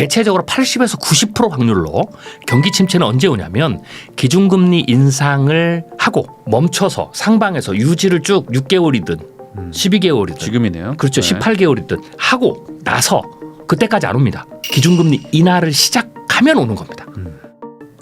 대체적으로 80에서 90% 확률로 경기 침체는 언제 오냐면 기준금리 인상을 하고 멈춰서 상방에서 유지를 쭉 6개월이든 12개월이든 지금이네요. 그렇죠. 네. 18개월이든 하고 나서 그때까지 안 옵니다. 기준금리 인하를 시작하면 오는 겁니다.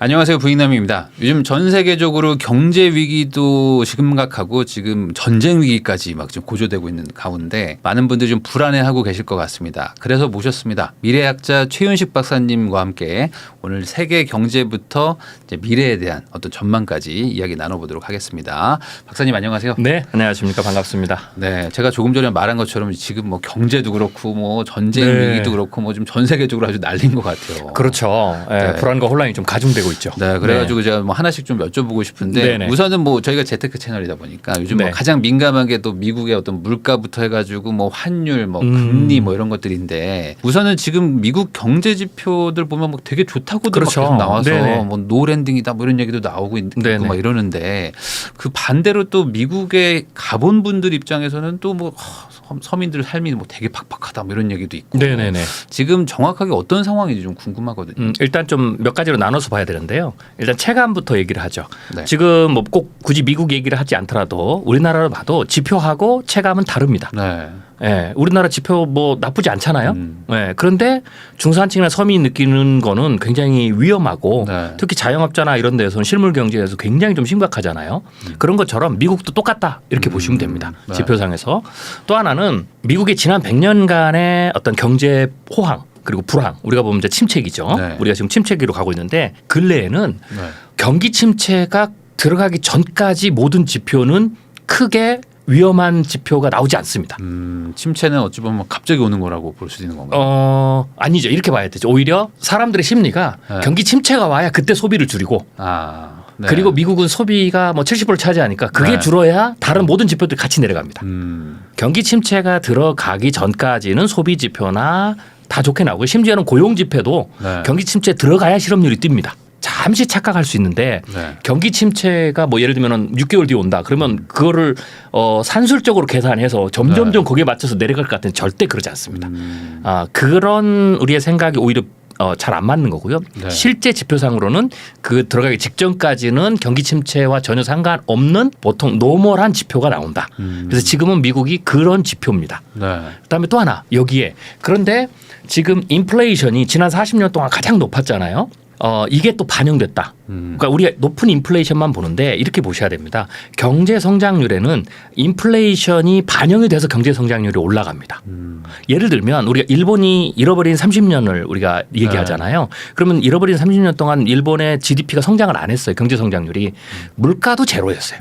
안녕하세요, 부익남입니다. 요즘 전 세계적으로 경제 위기도 심각하고 지금 전쟁 위기까지 막 좀 고조되고 있는 가운데 많은 분들이 좀 불안해하고 계실 것 같습니다. 그래서 모셨습니다. 미래학자 최윤식 박사님과 함께 오늘 세계 경제부터 이제 미래에 대한 어떤 전망까지 이야기 나눠보도록 하겠습니다. 박사님 안녕하세요. 네, 안녕하십니까. 반갑습니다. 네, 제가 조금 전에 말한 것처럼 지금 뭐 경제도 그렇고 뭐 전쟁 네. 위기도 그렇고 뭐 좀 전 세계적으로 아주 난린 것 같아요. 그렇죠. 네. 불안과 혼란이 좀 가중되고 있죠. 네, 그래가지고 제가 뭐 하나씩 좀 여쭤보고 싶은데 네네. 우선은 뭐 저희가 재테크 채널이다 보니까 요즘 네. 뭐 가장 민감한 게 또 미국의 어떤 물가부터 해가지고 뭐 환율, 뭐 금리 뭐 이런 것들인데 우선은 지금 미국 경제 지표들 보면 뭐 되게 좋다고도 그렇죠. 막 계속 나와서 네네. 뭐 노랜딩이다 뭐 이런 얘기도 나오고 있고 네네. 막 이러는데 그 반대로 또 미국의 가본 분들 입장에서는 또 뭐 서민들 삶이 뭐 되게 팍팍하다 뭐 이런 얘기도 있고 네네네. 지금 정확하게 어떤 상황인지 좀 궁금하거든요. 일단 좀 몇 가지로 나눠서 봐야 되는데요. 일단 체감부터 얘기를 하죠. 네. 지금 뭐 꼭 굳이 미국 얘기를 하지 않더라도 우리나라로 봐도 지표하고 체감은 다릅니다. 네. 예, 우리나라 지표 뭐 나쁘지 않잖아요. 예, 그런데 중산층이나 서민이 느끼는 거는 굉장히 위험하고 네. 특히 자영업자나 이런 데서는 실물 경제에서 굉장히 좀 심각하잖아요. 그런 것처럼 미국도 똑같다 이렇게 보시면 됩니다. 네. 지표상에서. 또 하나는 미국의 지난 100년간의 어떤 경제 호황 그리고 불황 우리가 보면 이제 침체기죠. 네. 우리가 지금 침체기로 가고 있는데 근래에는 네. 경기 침체가 들어가기 전까지 모든 지표는 크게 위험한 지표가 나오지 않습니다. 침체는 어찌 보면 갑자기 오는 거라고 볼 수도 있는 건가요? 아니죠. 이렇게 봐야 되죠. 오히려 사람들의 심리가 네. 경기 침체가 와야 그때 소비를 줄이고 네. 그리고 미국은 소비가 뭐 70%를 차지하니까 그게 네. 줄어야 다른 모든 지표들이 같이 내려갑니다. 경기 침체가 들어가기 전까지는 소비 지표나 다 좋게 나오고 심지어는 고용 지표도 네. 경기 침체 들어가야 실업률이 뜁니다. 잠시 착각할 수 있는데 네. 경기 침체가 뭐 예를 들면 6개월 뒤에 온다. 그러면 그거를 산술적으로 계산해서 점점점 거기에 맞춰서 내려갈 것 같은 절대 그러지 않습니다. 그런 우리의 생각이 오히려 잘 안 맞는 거고요. 네. 실제 실제 지표상으로는 그 들어가기 직전까지는 경기 침체와 전혀 상관없는 보통 노멀한 지표가 나온다. 그래서 지금은 미국이 그런 지표입니다. 네. 그다음에 또 하나 여기에 그런데 지금 인플레이션이 지난 40년 동안 가장 높았잖아요. 이게 또 반영됐다. 그러니까 우리가 높은 인플레이션만 보는데 이렇게 보셔야 됩니다. 경제 성장률에는 인플레이션이 반영이 돼서 경제 성장률이 올라갑니다. 예를 들면 우리가 일본이 잃어버린 30년을 우리가 얘기하잖아요. 그러면 잃어버린 30년 동안 일본의 GDP가 성장을 안 했어요. 경제 성장률이. 물가도 제로였어요.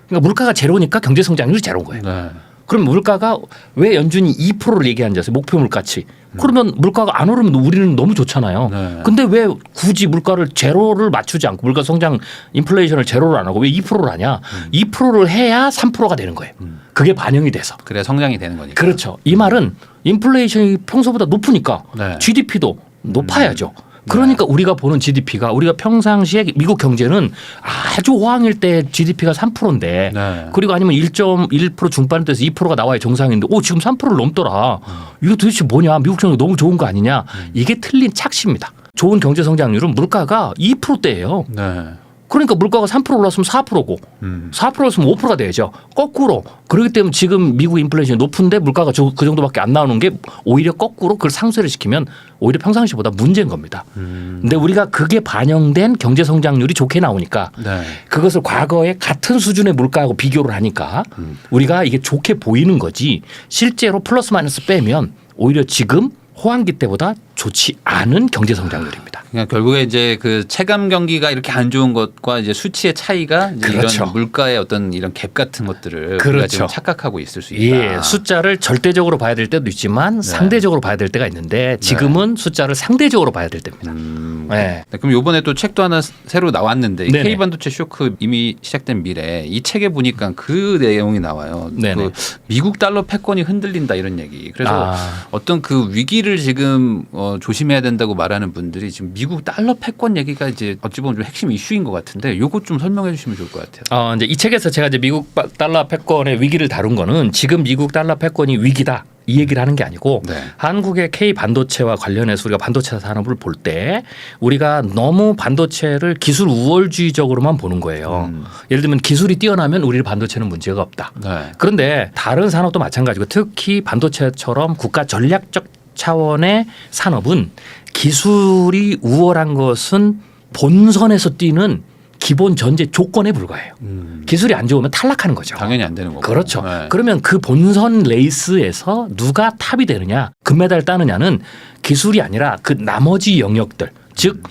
그러니까 물가가 제로니까 경제 성장률이 제로인 거예요. 네. 그럼 물가가 왜 연준이 2%를 얘기하는지 아세요? 목표 물가치. 그러면 물가가 안 오르면 우리는 너무 좋잖아요. 네. 근데 왜 굳이 물가를 제로를 맞추지 않고 물가 성장 인플레이션을 제로를 안 하고 왜 2%를 하냐? 2%를 해야 3%가 되는 거예요. 그게 반영이 돼서. 그래야 성장이 되는 거니까. 그렇죠. 이 말은 인플레이션이 평소보다 높으니까 네. GDP도 높아야죠. 그러니까 우리가 보는 GDP가 우리가 평상시에 미국 경제는 아주 호황일 때 GDP가 3%인데 네. 그리고 아니면 1.1% 중반대에서 2%가 나와야 정상인데 지금 3%를 넘더라. 이거 도대체 뭐냐. 미국 경제 너무 좋은 거 아니냐. 이게 틀린 착시입니다. 좋은 경제 성장률은 물가가 2%대예요. 네. 그러니까 물가가 3% 올랐으면 4%고 4% 올랐으면 5%가 돼야죠. 거꾸로. 그렇기 때문에 지금 미국 인플레이션이 높은데 물가가 그 정도밖에 안 나오는 게 오히려 거꾸로 그걸 상쇄를 시키면 오히려 평상시보다 문제인 겁니다. 근데 우리가 그게 반영된 경제 성장률이 좋게 나오니까 네. 그것을 과거에 같은 수준의 물가하고 비교를 하니까 우리가 이게 좋게 보이는 거지 실제로 플러스 마이너스 빼면 오히려 지금 호황기 때보다 좋지 않은 경제 성장률입니다. 그러니까 결국에 이제 그 체감 경기가 이렇게 안 좋은 것과 이제 수치의 차이가 이제 그렇죠. 이런 물가의 어떤 이런 갭 같은 것들을 우리가 그렇죠. 지금 착각하고 있을 수 있다. 예, 숫자를 절대적으로 봐야 될 때도 있지만 상대적으로 봐야 될 때가 있는데 지금은 숫자를 상대적으로 봐야 될 때입니다. 네. 네, 그럼 이번에 또 책도 하나 새로 나왔는데 네네. K반도체 쇼크 이미 시작된 미래 이 책에 보니까 그 내용이 나와요. 네네. 그 미국 달러 패권이 흔들린다 이런 얘기. 그래서 아. 어떤 그 위기를 지금 조심해야 된다고 말하는 분들이 지금 미국 달러 패권 얘기가 이제 어찌 보면 좀 핵심 이슈인 것 같은데 요것 좀 설명해 주시면 좋을 것 같아요. 이제 이 책에서 제가 이제 미국 달러 패권의 위기를 다룬 거는 지금 미국 달러 패권이 위기다. 이 얘기를 하는 게 아니고 네. 한국의 K 반도체와 관련해서 우리가 반도체 산업을 볼 때 우리가 너무 반도체를 기술 우월주의적으로만 보는 거예요. 예를 들면 기술이 뛰어나면 우리 반도체는 문제가 없다. 네. 그런데 다른 산업도 마찬가지고 특히 반도체처럼 국가 전략적 차원의 산업은 기술이 우월한 것은 본선에서 뛰는 기본 전제 조건에 불과해요. 기술이 안 좋으면 탈락하는 거죠. 당연히 안 되는 거고. 그렇죠. 네. 그러면 그 본선 레이스에서 누가 탑이 되느냐, 금메달 따느냐는 기술이 아니라 그 나머지 영역들, 즉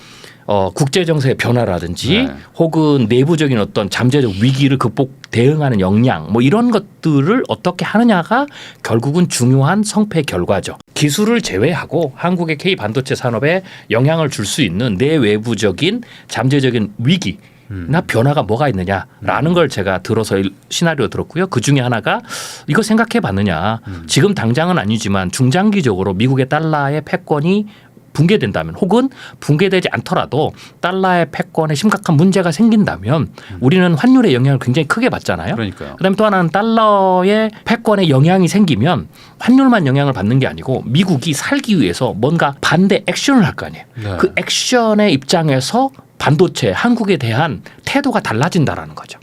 국제 정세의 변화라든지 네. 혹은 내부적인 어떤 잠재적 위기를 극복 대응하는 역량 뭐 이런 것들을 어떻게 하느냐가 결국은 중요한 성패 결과죠. 기술을 제외하고 한국의 K 반도체 산업에 영향을 줄 수 있는 내외부적인 잠재적인 위기 나 변화가 뭐가 있느냐라는 걸 제가 들어서 시나리오 들었고요. 그 중에 하나가 이거 생각해 봤느냐. 지금 당장은 아니지만 중장기적으로 미국의 달러의 패권이 붕괴된다면 혹은 붕괴되지 않더라도 달러의 패권에 심각한 문제가 생긴다면 우리는 환율의 영향을 굉장히 크게 받잖아요. 그러니까요. 그다음에 또 하나는 달러의 패권에 영향이 생기면 환율만 영향을 받는 게 아니고 미국이 살기 위해서 뭔가 반대 액션을 할 거 아니에요. 네. 그 액션의 입장에서 반도체 한국에 대한 태도가 달라진다라는 거죠.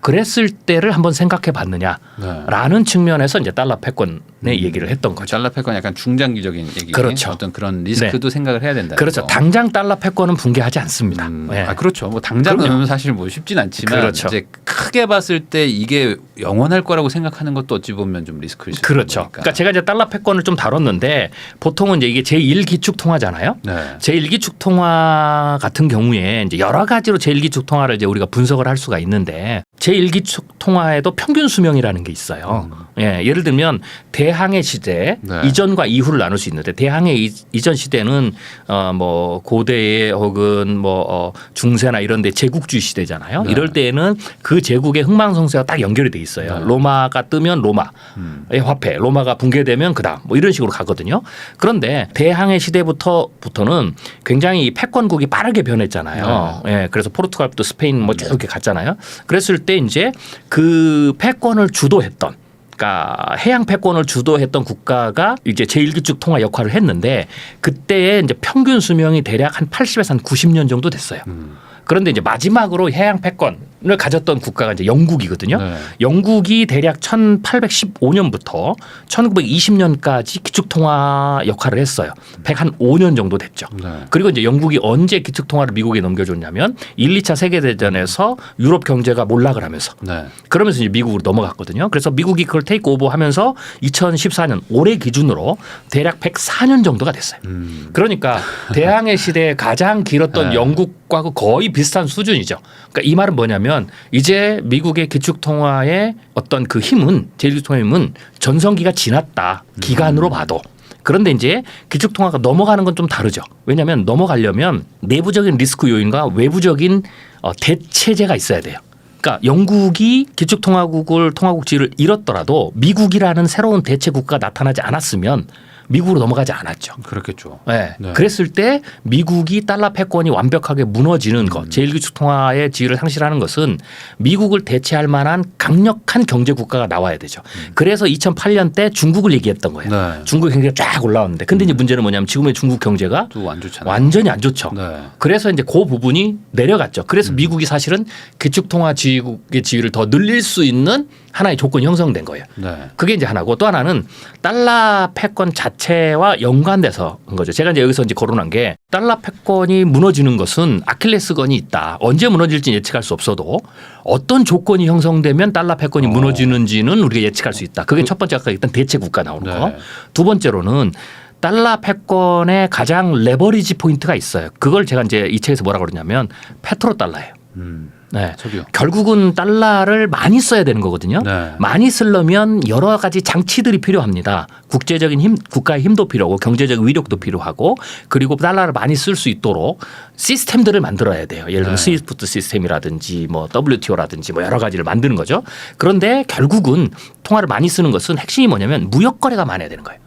그랬을 때를 한번 생각해 봤느냐라는 네. 측면에서 이제 달러 패권의 얘기를 했던 거죠. 달러 패권 약간 중장기적인 얘기. 그렇죠. 어떤 그런 리스크도 생각을 해야 된다. 그렇죠. 당장 달러 패권은 붕괴하지 않습니다. 네. 아, 그렇죠. 뭐 당장은 그럼요. 사실 뭐 쉽진 않지만 그렇죠. 이제 크게 봤을 때 이게 영원할 거라고 생각하는 것도 어찌 보면 좀 리스크일 수 있는 그렇죠. 거니까. 그러니까 제가 이제 달러 패권을 좀 다뤘는데 보통은 이제 이게 제1기축 통화잖아요. 네. 제1기축 통화 같은 경우에 이제 여러 가지로 제1기축 통화를 이제 우리가 분석을 할 수가 있는데 제1기축 통화에도 평균 수명이라는 게 있어요. 예, 예를 들면 대항해 시대 네. 이전과 이후를 나눌 수 있는데 대항해 이전 시대는 뭐 고대에 혹은 뭐 중세나 이런 데 제국주의 시대잖아요. 네. 이럴 때에는 그 제국의 흥망성쇠가 딱 연결이 돼 있어요. 네. 로마가 뜨면 로마의 화폐, 로마가 붕괴되면 그다음 뭐 이런 식으로 가거든요. 그런데 대항해 시대부터는 굉장히 이 패권국이 빠르게 변했잖아요. 예, 그래서 포르투갈부터 스페인 뭐 쭉 이렇게 갔잖아요. 그랬을 때 이제 그 패권을 주도했던 그러니까 해양 패권을 주도했던 국가가 이제 제1기축 통화 역할을 했는데 그때의 이제 평균 수명이 대략 한 80에서 한 90년 정도 됐어요. 그런데 이제 마지막으로 해양 패권을 가졌던 국가가 이제 영국이거든요. 네. 영국이 대략 1815년부터 1920년까지 기축통화 역할을 했어요. 105년 정도 됐죠. 네. 그리고 이제 영국이 언제 기축통화를 미국에 넘겨줬냐면 1, 2차 세계대전에서 유럽 경제가 몰락을 하면서 네. 그러면서 이제 미국으로 넘어갔거든요. 그래서 미국이 그걸 테이크 오버 하면서 2014년 올해 기준으로 대략 104년 정도가 됐어요. 그러니까 대항해 시대에 가장 길었던 네. 영국과 거의 비슷한 수준이죠. 그러니까 이 말은 뭐냐면 이제 미국의 기축통화의 어떤 그 힘은 제1기축통화의 힘은 전성기가 지났다. 기간으로 봐도. 그런데 이제 기축통화가 넘어가는 건 좀 다르죠. 왜냐하면 넘어가려면 내부적인 리스크 요인과 외부적인 대체제가 있어야 돼요. 그러니까 영국이 기축통화국을 통화국 지위를 잃었더라도 미국이라는 새로운 대체 국가가 나타나지 않았으면 미국으로 넘어가지 않았죠. 그렇겠죠. 네. 네. 그랬을 때 미국이 달러 패권이 완벽하게 무너지는 것, 제1기축 통화의 지위를 상실하는 것은 미국을 대체할 만한 강력한 경제 국가가 나와야 되죠. 그래서 2008년 때 중국을 얘기했던 거예요. 네. 중국 경제가 쫙 올라왔는데 근데 이제 문제는 뭐냐면 지금의 중국 경제가 또 안 좋잖아요. 완전히 안 좋죠. 네. 그래서 이제 그 부분이 내려갔죠. 그래서 미국이 사실은 기축통화 지위국의 지위를 더 늘릴 수 있는 하나의 조건이 형성된 거예요. 네. 그게 이제 하나고 또 하나는 달러 패권 자체와 연관돼서 한 거죠. 제가 이제 여기서 이제 거론한 게 달러 패권이 무너지는 것은 아킬레스건이 있다. 언제 무너질지 예측할 수 없어도 어떤 조건이 형성되면 달러 패권이 무너지는지는 우리가 예측할 수 있다. 그게 첫 번째 아까 일단 대체 국가 나오는 네. 거. 두 번째로는 달러 패권의 가장 레버리지 포인트가 있어요. 그걸 제가 이제 이 책에서 뭐라고 그러냐면 페트로 달러예요. 네. 저기요. 결국은 달러를 많이 써야 되는 거거든요. 네. 많이 쓰려면 여러 가지 장치들이 필요합니다. 국제적인 힘, 국가의 힘도 필요하고 경제적 위력도 필요하고 그리고 달러를 많이 쓸 수 있도록 시스템들을 만들어야 돼요. 예를 들면 네. 스위프트 시스템이라든지 뭐 WTO라든지 뭐 여러 가지를 만드는 거죠. 그런데 결국은 통화를 많이 쓰는 것은 핵심이 뭐냐면 무역 거래가 많아야 되는 거예요.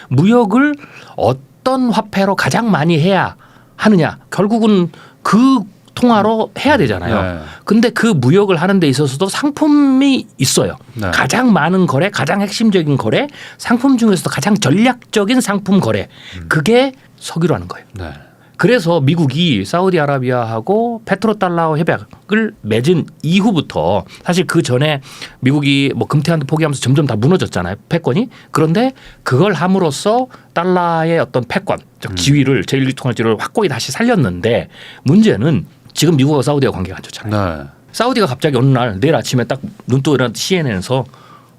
무역을 어떤 화폐로 가장 많이 해야 하느냐. 결국은 그 통화로 해야 되잖아요. 네. 근데 그 무역을 하는 데 있어서도 상품이 있어요. 네. 가장 많은 거래, 가장 핵심적인 거래, 상품 중에서도 가장 전략적인 상품 거래. 그게 석유라는 거예요. 네. 그래서 미국이 사우디아라비아하고 페트로달러 협약을 맺은 이후부터 사실 그 전에 미국이 뭐 금태한도 포기하면서 점점 다 무너졌잖아요. 패권이. 그런데 그걸 함으로써 달러의 어떤 패권, 즉 지위를 제1기통할지를 확고히 다시 살렸는데 문제는 지금 미국과 사우디와 관계가 안 좋잖아요. 네. 사우디가 갑자기 어느 날 내일 아침에 딱 눈 뜨고 일어났는데 CNN에서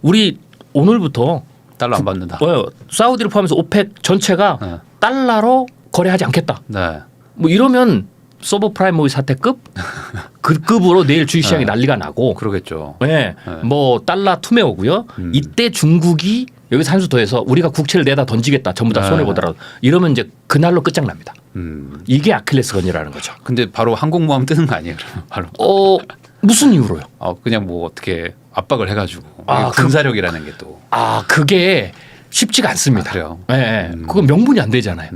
우리 오늘부터 달러 안 받는다. 사우디를 포함해서 오펙 전체가 네. 달러로 거래하지 않겠다. 네. 뭐 이러면 서브프라임 모의 사태급 그 급으로 내일 주식시장이 네. 난리가 나고 그러겠죠. 네. 뭐 달러 투매 오고요. 이때 중국이 여기서 한 수 더해서 우리가 국채를 내다 던지겠다. 전부 다 네. 손해보더라도 이러면 이제 그날로 끝장납니다. 이게 아킬레스건이라는 거죠. 근데 바로 항공모함 뜨는 거 아니에요? 그러면 바로. 무슨 이유로요? 그냥 뭐 어떻게 압박을 해가지고 아, 군사력이라는 게 또. 그게 쉽지가 않습니다. 그래요? 네. 그건 명분이 안 되잖아요.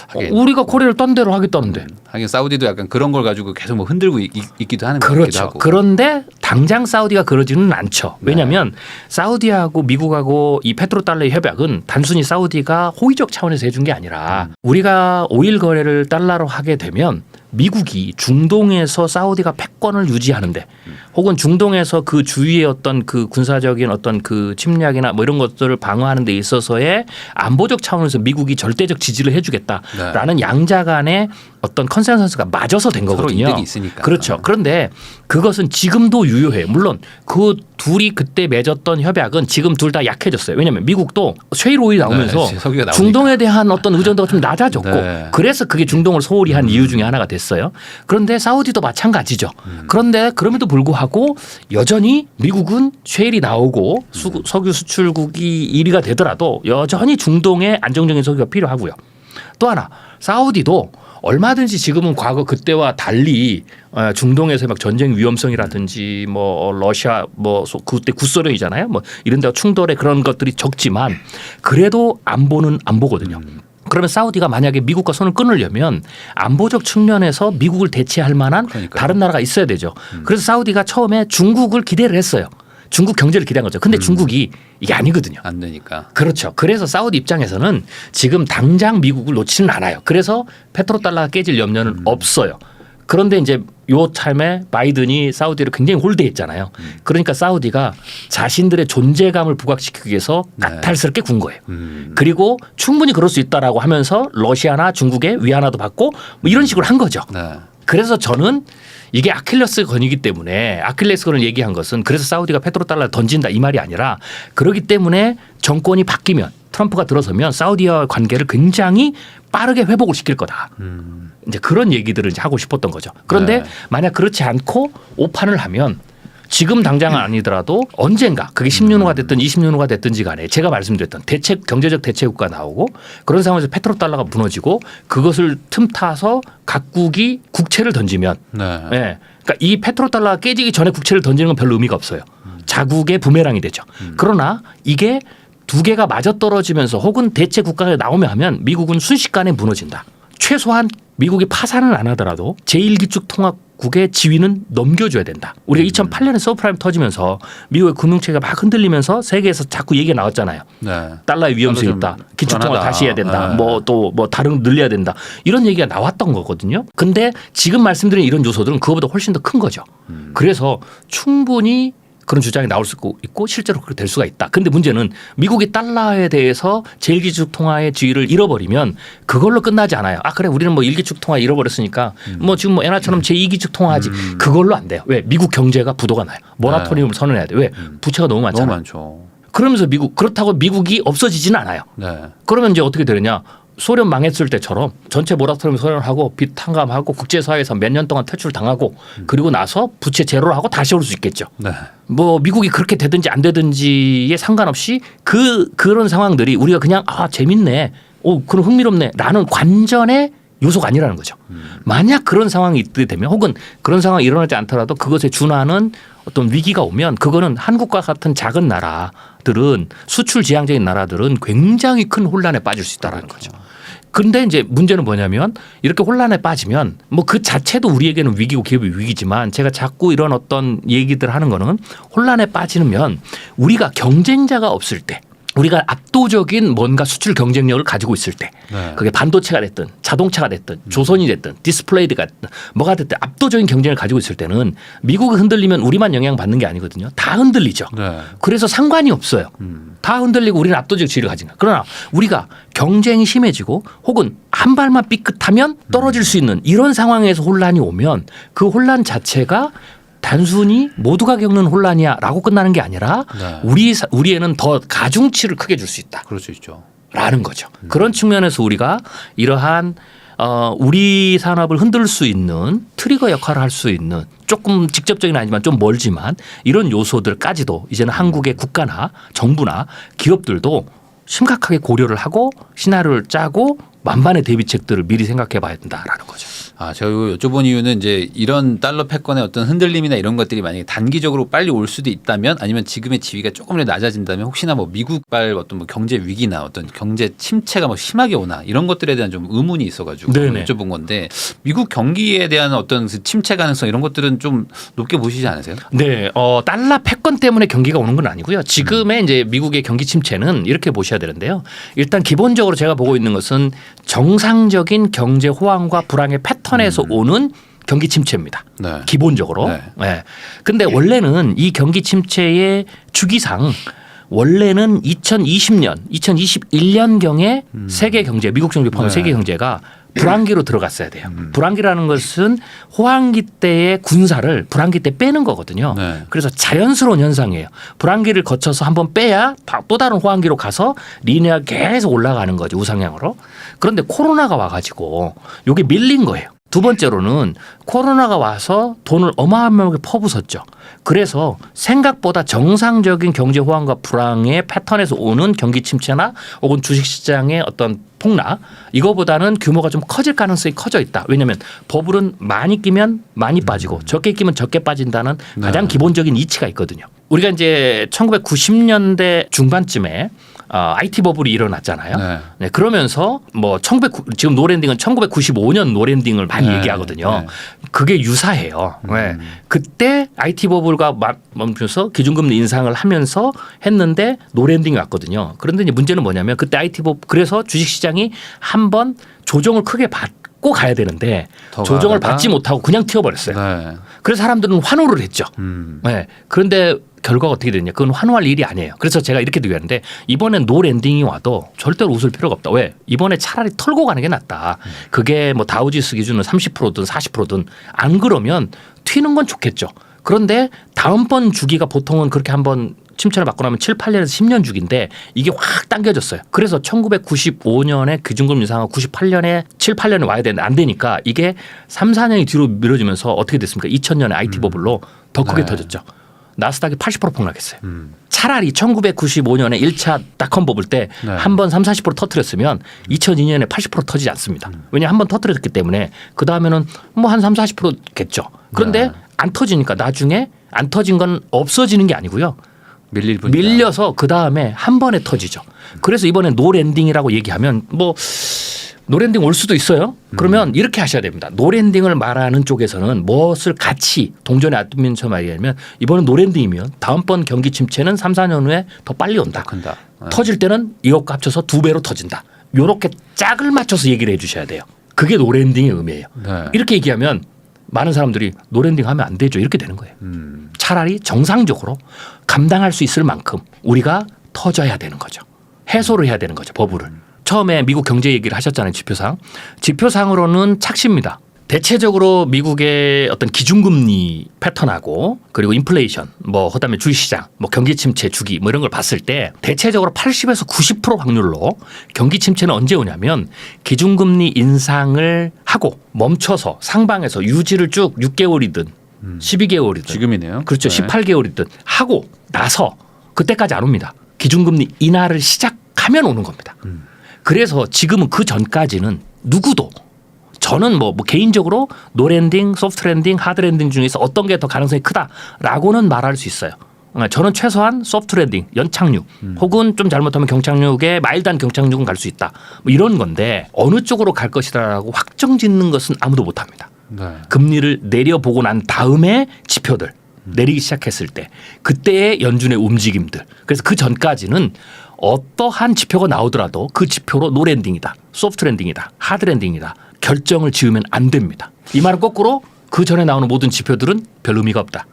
하긴. 우리가 코리아를 딴 대로 하겠다는데. 하긴 사우디도 약간 그런 걸 가지고 계속 뭐 흔들고 있기도 하는 것 같기도 그렇죠. 하고. 그런데 당장 사우디가 그러지는 않죠. 왜냐하면 사우디하고 미국하고 이 페트로달러의 협약은 단순히 사우디가 호의적 차원에서 해준 게 아니라 우리가 오일 거래를 달러로 하게 되면 미국이 중동에서 사우디가 패권을 유지하는데 혹은 중동에서 그 주위의 어떤 그 군사적인 어떤 그 침략이나 뭐 이런 것들을 방어하는 데 있어서의 안보적 차원에서 미국이 절대적 지지를 해주겠다라는 양자 간의 어떤 컨센서스가 맞아서 된 서로 거거든요. 이득이 있으니까. 그렇죠. 그런데 그것은 지금도 유효해요. 물론 그 둘이 그때 맺었던 협약은 지금 둘 다 약해졌어요. 왜냐하면 미국도 셰일 오일 나오면서 네, 석유가 나오니까. 중동에 대한 어떤 의존도가 좀 낮아졌고 네. 그래서 그게 중동을 소홀히 한 이유 중에 하나가 됐어요. 그런데 사우디도 마찬가지죠. 그런데 그럼에도 불구하고 여전히 미국은 셰일이 나오고 석유 수출국이 1위가 되더라도 여전히 중동에 안정적인 석유가 필요하고요. 또 하나 사우디도 얼마든지 지금은 과거 그때와 달리 중동에서 막 전쟁 위험성이라든지 뭐 러시아 뭐 그때 구소련이잖아요. 뭐 이런 데 충돌의 그런 것들이 적지만 그래도 안보는 안보거든요. 그러면 사우디가 만약에 미국과 손을 끊으려면 안보적 측면에서 미국을 대체할 만한 그러니까요. 다른 나라가 있어야 되죠. 그래서 사우디가 처음에 중국을 기대를 했어요. 중국 경제를 기대한 거죠. 근데 중국이 이게 아니거든요. 안 되니까. 그렇죠. 그래서 사우디 입장에서는 지금 당장 미국을 놓지는 않아요. 그래서 페트로달러가 깨질 염려는 없어요. 그런데 이제 요 타임에 바이든이 사우디를 굉장히 홀대했잖아요. 그러니까 사우디가 자신들의 존재감을 부각시키기 위해서 까탈스럽게 군 거예요. 그리고 충분히 그럴 수 있다라고 하면서 러시아나 중국의 위안화도 받고 뭐 이런 식으로 한 거죠. 네. 그래서 저는 이게 아킬레스건이기 때문에 아킬레스건을 얘기한 것은 그래서 사우디가 페트로달러를 던진다 이 말이 아니라 그렇기 때문에 정권이 바뀌면 트럼프가 들어서면 사우디와의 관계를 굉장히 빠르게 회복을 시킬 거다. 이제 그런 얘기들을 이제 하고 싶었던 거죠. 그런데 네. 만약 그렇지 않고 오판을 하면 지금 당장은 아니더라도 언젠가 그게 10년 후가 됐든 20년 후가 됐든지 간에 제가 말씀드렸던 경제적 대체국가 나오고 그런 상황에서 페트로달러가 무너지고 그것을 틈타서 각국이 국채를 던지면 네. 네. 그러니까 이 페트로달러가 깨지기 전에 국채를 던지는 건 별로 의미가 없어요. 자국의 부메랑이 되죠. 그러나 이게 두 개가 맞아떨어지면서 혹은 대체 국가가 나오면 하면 미국은 순식간에 무너진다. 최소한 미국이 파산을 안 하더라도 제1기축 통화국의 지위는 넘겨줘야 된다. 우리가 2008년에 서브프라임 터지면서 미국의 금융체계가 막 흔들리면서 세계에서 자꾸 얘기가 나왔잖아요. 네. 달러의 위험성이 좀 있다. 기축통화 불안하다. 다시 해야 된다. 네. 뭐 또 뭐 다른 늘려야 된다. 이런 얘기가 나왔던 거거든요. 근데 지금 말씀드린 이런 요소들은 그거보다 훨씬 더 큰 거죠. 그래서 충분히 그런 주장이 나올 수 있고 실제로 그렇게 될 수가 있다. 근데 문제는 미국이 달러에 대해서 제1기축 통화의 지위를 잃어버리면 그걸로 끝나지 않아요. 그래 우리는 뭐 1기축 통화 잃어버렸으니까 뭐 지금 뭐 엔화처럼 제2기축 통화하지. 그걸로 안 돼요. 왜? 미국 경제가 부도가 나요. 모라토리움을 선언해야 돼. 왜? 부채가 너무 많잖아요. 너무 많죠. 그러면서 그렇다고 미국이 없어지지는 않아요. 네. 그러면 이제 어떻게 되느냐. 소련 망했을 때처럼 전체 모라토리움 선언하고 빚 탕감하고 국제사회에서 몇 년 동안 퇴출 당하고 그리고 나서 부채 제로를 하고 다시 올 수 있겠죠. 네. 뭐 미국이 그렇게 되든지 안 되든지에 상관없이 그런 상황들이 우리가 그냥 재밌네. 그럼 흥미롭네라는 관전의 요소가 아니라는 거죠. 만약 그런 상황이 있게 되면 혹은 그런 상황이 일어나지 않더라도 그것에 준하는 어떤 위기가 오면 그거는 한국과 같은 작은 나라들은 수출 지향적인 나라들은 굉장히 큰 혼란에 빠질 수 있다는 거죠. 근데 이제 문제는 뭐냐면 이렇게 혼란에 빠지면 뭐 그 자체도 우리에게는 위기고 기업이 위기지만 제가 자꾸 이런 어떤 얘기들 하는 거는 혼란에 빠지면 우리가 경쟁자가 없을 때 우리가 압도적인 뭔가 수출 경쟁력을 가지고 있을 때 그게 반도체가 됐든 자동차가 됐든 조선이 됐든 디스플레이가 됐든 뭐가 됐든 압도적인 경쟁을 가지고 있을 때는 미국이 흔들리면 우리만 영향받는 게 아니거든요. 다 흔들리죠. 그래서 상관이 없어요. 다 흔들리고 우리는 압도적 지위를 가진 거야. 그러나 우리가 경쟁이 심해지고 혹은 한 발만 삐끗하면 떨어질 수 있는 이런 상황에서 혼란이 오면 그 혼란 자체가 단순히 모두가 겪는 혼란이야라고 끝나는 게 아니라 우리에는 더 가중치를 크게 줄 수 있다. 그럴 수 있죠. 라는 거죠. 그런 측면에서 우리가 이러한 우리 산업을 흔들 수 있는 트리거 역할을 할 수 있는 조금 직접적인 아니지만 좀 멀지만 이런 요소들까지도 이제는 한국의 국가나 정부나 기업들도 심각하게 고려를 하고 시나리오를 짜고 만반의 대비책들을 미리 생각해 봐야 된다라는 거죠. 제가 이거 여쭤본 이유는 이제 이런 달러 패권의 어떤 흔들림이나 이런 것들이 만약에 단기적으로 빨리 올 수도 있다면 아니면 지금의 지위가 조금이라도 낮아진다면 혹시나 뭐 미국발 어떤 뭐 경제 위기나 어떤 경제 침체가 뭐 심하게 오나 이런 것들에 대한 좀 의문이 있어가지고 여쭤본 건데 미국 경기에 대한 어떤 침체 가능성 이런 것들은 좀 높게 보시지 않으세요? 네, 달러 패권 때문에 경기가 오는 건 아니고요. 지금의 이제 미국의 경기 침체는 이렇게 보셔야 되는데요. 일단 기본적으로 제가 보고 있는 것은 정상적인 경제 호황과 불황의 패턴에서 오는 경기 침체입니다. 기본적으로. 근데 원래는 이 경기 침체의 주기상 원래는 2020년, 2021년경에 세계 경제, 미국 정부 포함 세계 경제가 불황기로 들어갔어야 돼요. 불황기라는 것은 호황기 때의 군사를 불황기 때 빼는 거거든요. 그래서 자연스러운 현상이에요. 불황기를 거쳐서 한번 빼야 또 다른 호황기로 가서 리니어하게 계속 올라가는 거죠. 우상향으로. 그런데 코로나가 와가지고 이게 밀린 거예요. 두 번째로는 코로나가 와서 돈을 어마어마하게 퍼부었죠. 그래서 생각보다 정상적인 경제 호황과 불황의 패턴에서 오는 경기 침체나 혹은 주식시장의 어떤 폭락 이거보다는 규모가 좀 커질 가능성이 커져 있다. 왜냐하면 버블은 많이 끼면 많이 빠지고 적게 끼면 적게 빠진다는 가장 기본적인 이치가 있거든요. 우리가 이제 1990년대 중반쯤에 IT 버블이 일어났잖아요. 그러면서 뭐 지금 노랜딩은 1995년 노랜딩을 많이 얘기하거든요. 그게 유사해요. 그때 IT 버블과 멈춰서 기준금리 인상을 하면서 했는데 노랜딩이 왔거든요. 그런데 이제 문제는 뭐냐면 그때 IT 버블 그래서 주식시장이 한번 조정을 크게 받고 가야 되는데 조정을 받지 못하고 그냥 튀어버렸어요. 그래서 사람들은 환호를 했죠. 그런데 결과가 어떻게 됐냐? 그건 환호할 일이 아니에요. 그래서 제가 이렇게 얘기하는데 이번엔 노 랜딩이 와도 절대로 웃을 필요가 없다. 왜? 이번에 차라리 털고 가는 게 낫다. 그게 뭐 다우지수 기준으로 30%든 40%든 안 그러면 튀는 건 좋겠죠. 그런데 다음번 주기가 보통은 그렇게 한번 침체를 받고 나면 7, 8년에서 10년 주기인데 이게 확 당겨졌어요. 그래서 1995년에 기준금리 인상하고 98년에 7, 8년에 와야 되는데 안 되니까 이게 3, 4년이 뒤로 미뤄지면서 어떻게 됐습니까? 2000년에 IT 버블로 더 크게 터졌죠. 나스닥이 80% 폭락했어요. 차라리 1995년에 1차 닷컴 버블 때 한 번 3, 40% 터뜨렸으면 2002년에 80% 터지지 않습니다. 왜냐하면 한 번 터뜨렸기 때문에 그다음에는 뭐 한 3, 40%겠죠. 그런데 안 터지니까 나중에 안 터진 건 없어지는 게 아니고요. 밀려서 그다음에 한 번에 터지죠. 그래서 이번에 노랜딩이라고 얘기하면 뭐 노랜딩 올 수도 있어요. 그러면 이렇게 하셔야 됩니다. 노랜딩을 말하는 쪽에서는 무엇을 같이 동전에 앞두면서 말하면 이번은 노랜딩이면 다음번 경기 침체는 3, 4년 후에 더 빨리 온다. 터질 때는 이것과 합쳐서 2배로 터진다. 이렇게 짝을 맞춰서 얘기를 해 주셔야 돼요. 그게 노랜딩의 의미예요. 이렇게 얘기하면 많은 사람들이 노랜딩 하면 안 되죠. 이렇게 되는 거예요. 차라리 정상적으로 감당할 수 있을 만큼 우리가 터져야 되는 거죠. 해소를 해야 되는 거죠. 버블을. 처음에 미국 경제 얘기를 하셨잖아요. 지표상. 지표상으로는 착시입니다. 대체적으로 미국의 어떤 기준금리 패턴하고 그리고 인플레이션 뭐 그다음에 주식시장 뭐 경기 침체 주기 뭐 이런 걸 봤을 때 대체적으로 80에서 90% 확률로 경기 침체는 언제 오냐면 기준금리 인상을 하고 멈춰서 상방에서 유지를 쭉 6개월이든 12개월이든 지금이네요. 그렇죠. 18개월이든 하고 나서 그때까지 안 옵니다. 기준금리 인하를 시작하면 오는 겁니다. 그래서 지금은 그 전까지는 누구도 저는 뭐 개인적으로 노랜딩, 소프트랜딩, 하드랜딩 중에서 어떤 게 더 가능성이 크다라고는 말할 수 있어요. 저는 최소한 소프트 랜딩, 연착륙 혹은 좀 잘못하면 경착륙에 마일드한 경착륙은 갈 수 있다. 뭐 이런 건데 어느 쪽으로 갈 것이라고 확정 짓는 것은 아무도 못합니다. 네. 금리를 내려보고 난 다음에 지표들 내리기 시작했을 때 그때의 연준의 움직임들. 그래서 그 전까지는 어떠한 지표가 나오더라도 그 지표로 노 랜딩이다. 소프트 랜딩이다. 하드 랜딩이다. 결정을 지으면 안 됩니다. 이 말은 거꾸로 그 전에 나오는 모든 지표들은 별 의미가 없다.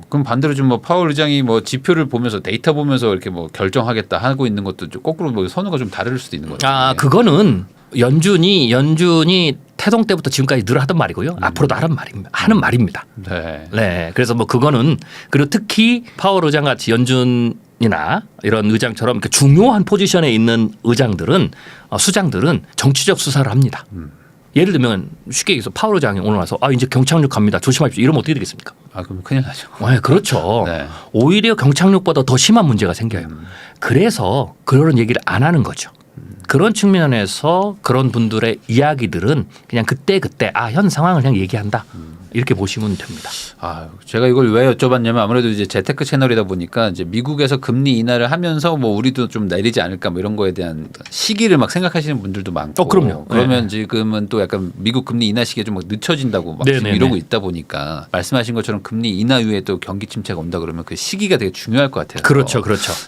그럼 반대로 좀 뭐 파월 의장이 뭐 지표를 보면서 데이터 보면서 이렇게 뭐 결정하겠다 하고 있는 것도 좀 거꾸로 뭐 선호가 좀 다를 수도 있는 거죠. 그거는 연준이 태동 때부터 지금까지 늘 하던 말이고요. 앞으로도 하는 말입니다. 네. 네. 그래서 뭐 그거는 그리고 특히 파월 의장 같이 연준이나 이런 의장처럼 이렇게 중요한 포지션에 있는 의장들은 수장들은 정치적 수사를 합니다. 예를 들면 쉽게 얘기해서 파월 의장이 오늘 와서 이제 경착륙 갑니다. 조심하십시오. 이러면 어떻게 되겠습니까? 그럼 큰일 나죠. 네, 그렇죠. 네. 오히려 경착륙보다 더 심한 문제가 생겨요. 그래서 그런 얘기를 안 하는 거죠. 그런 측면에서 그런 분들의 이야기들은 그냥 그때 현 상황을 그냥 얘기한다. 이렇게 보시면 됩니다. 제가 이걸 왜 여쭤봤냐면 아무래도 이제 재테크 채널이다 보니까 이제 미국에서 금리 인하를 하면서 뭐 우리도 좀 내리지 않을까 뭐 이런 거에 대한 시기를 막 생각하시는 분들도 많고. 그럼요. 그러면 네. 지금은 또 약간 미국 금리 인하 시기가 좀 막 늦춰진다고 막 지금 이러고 있다 보니까 말씀하신 것처럼 금리 인하 이후에 또 경기 침체가 온다 그러면 그 시기가 되게 중요할 것 같아요. 그렇죠.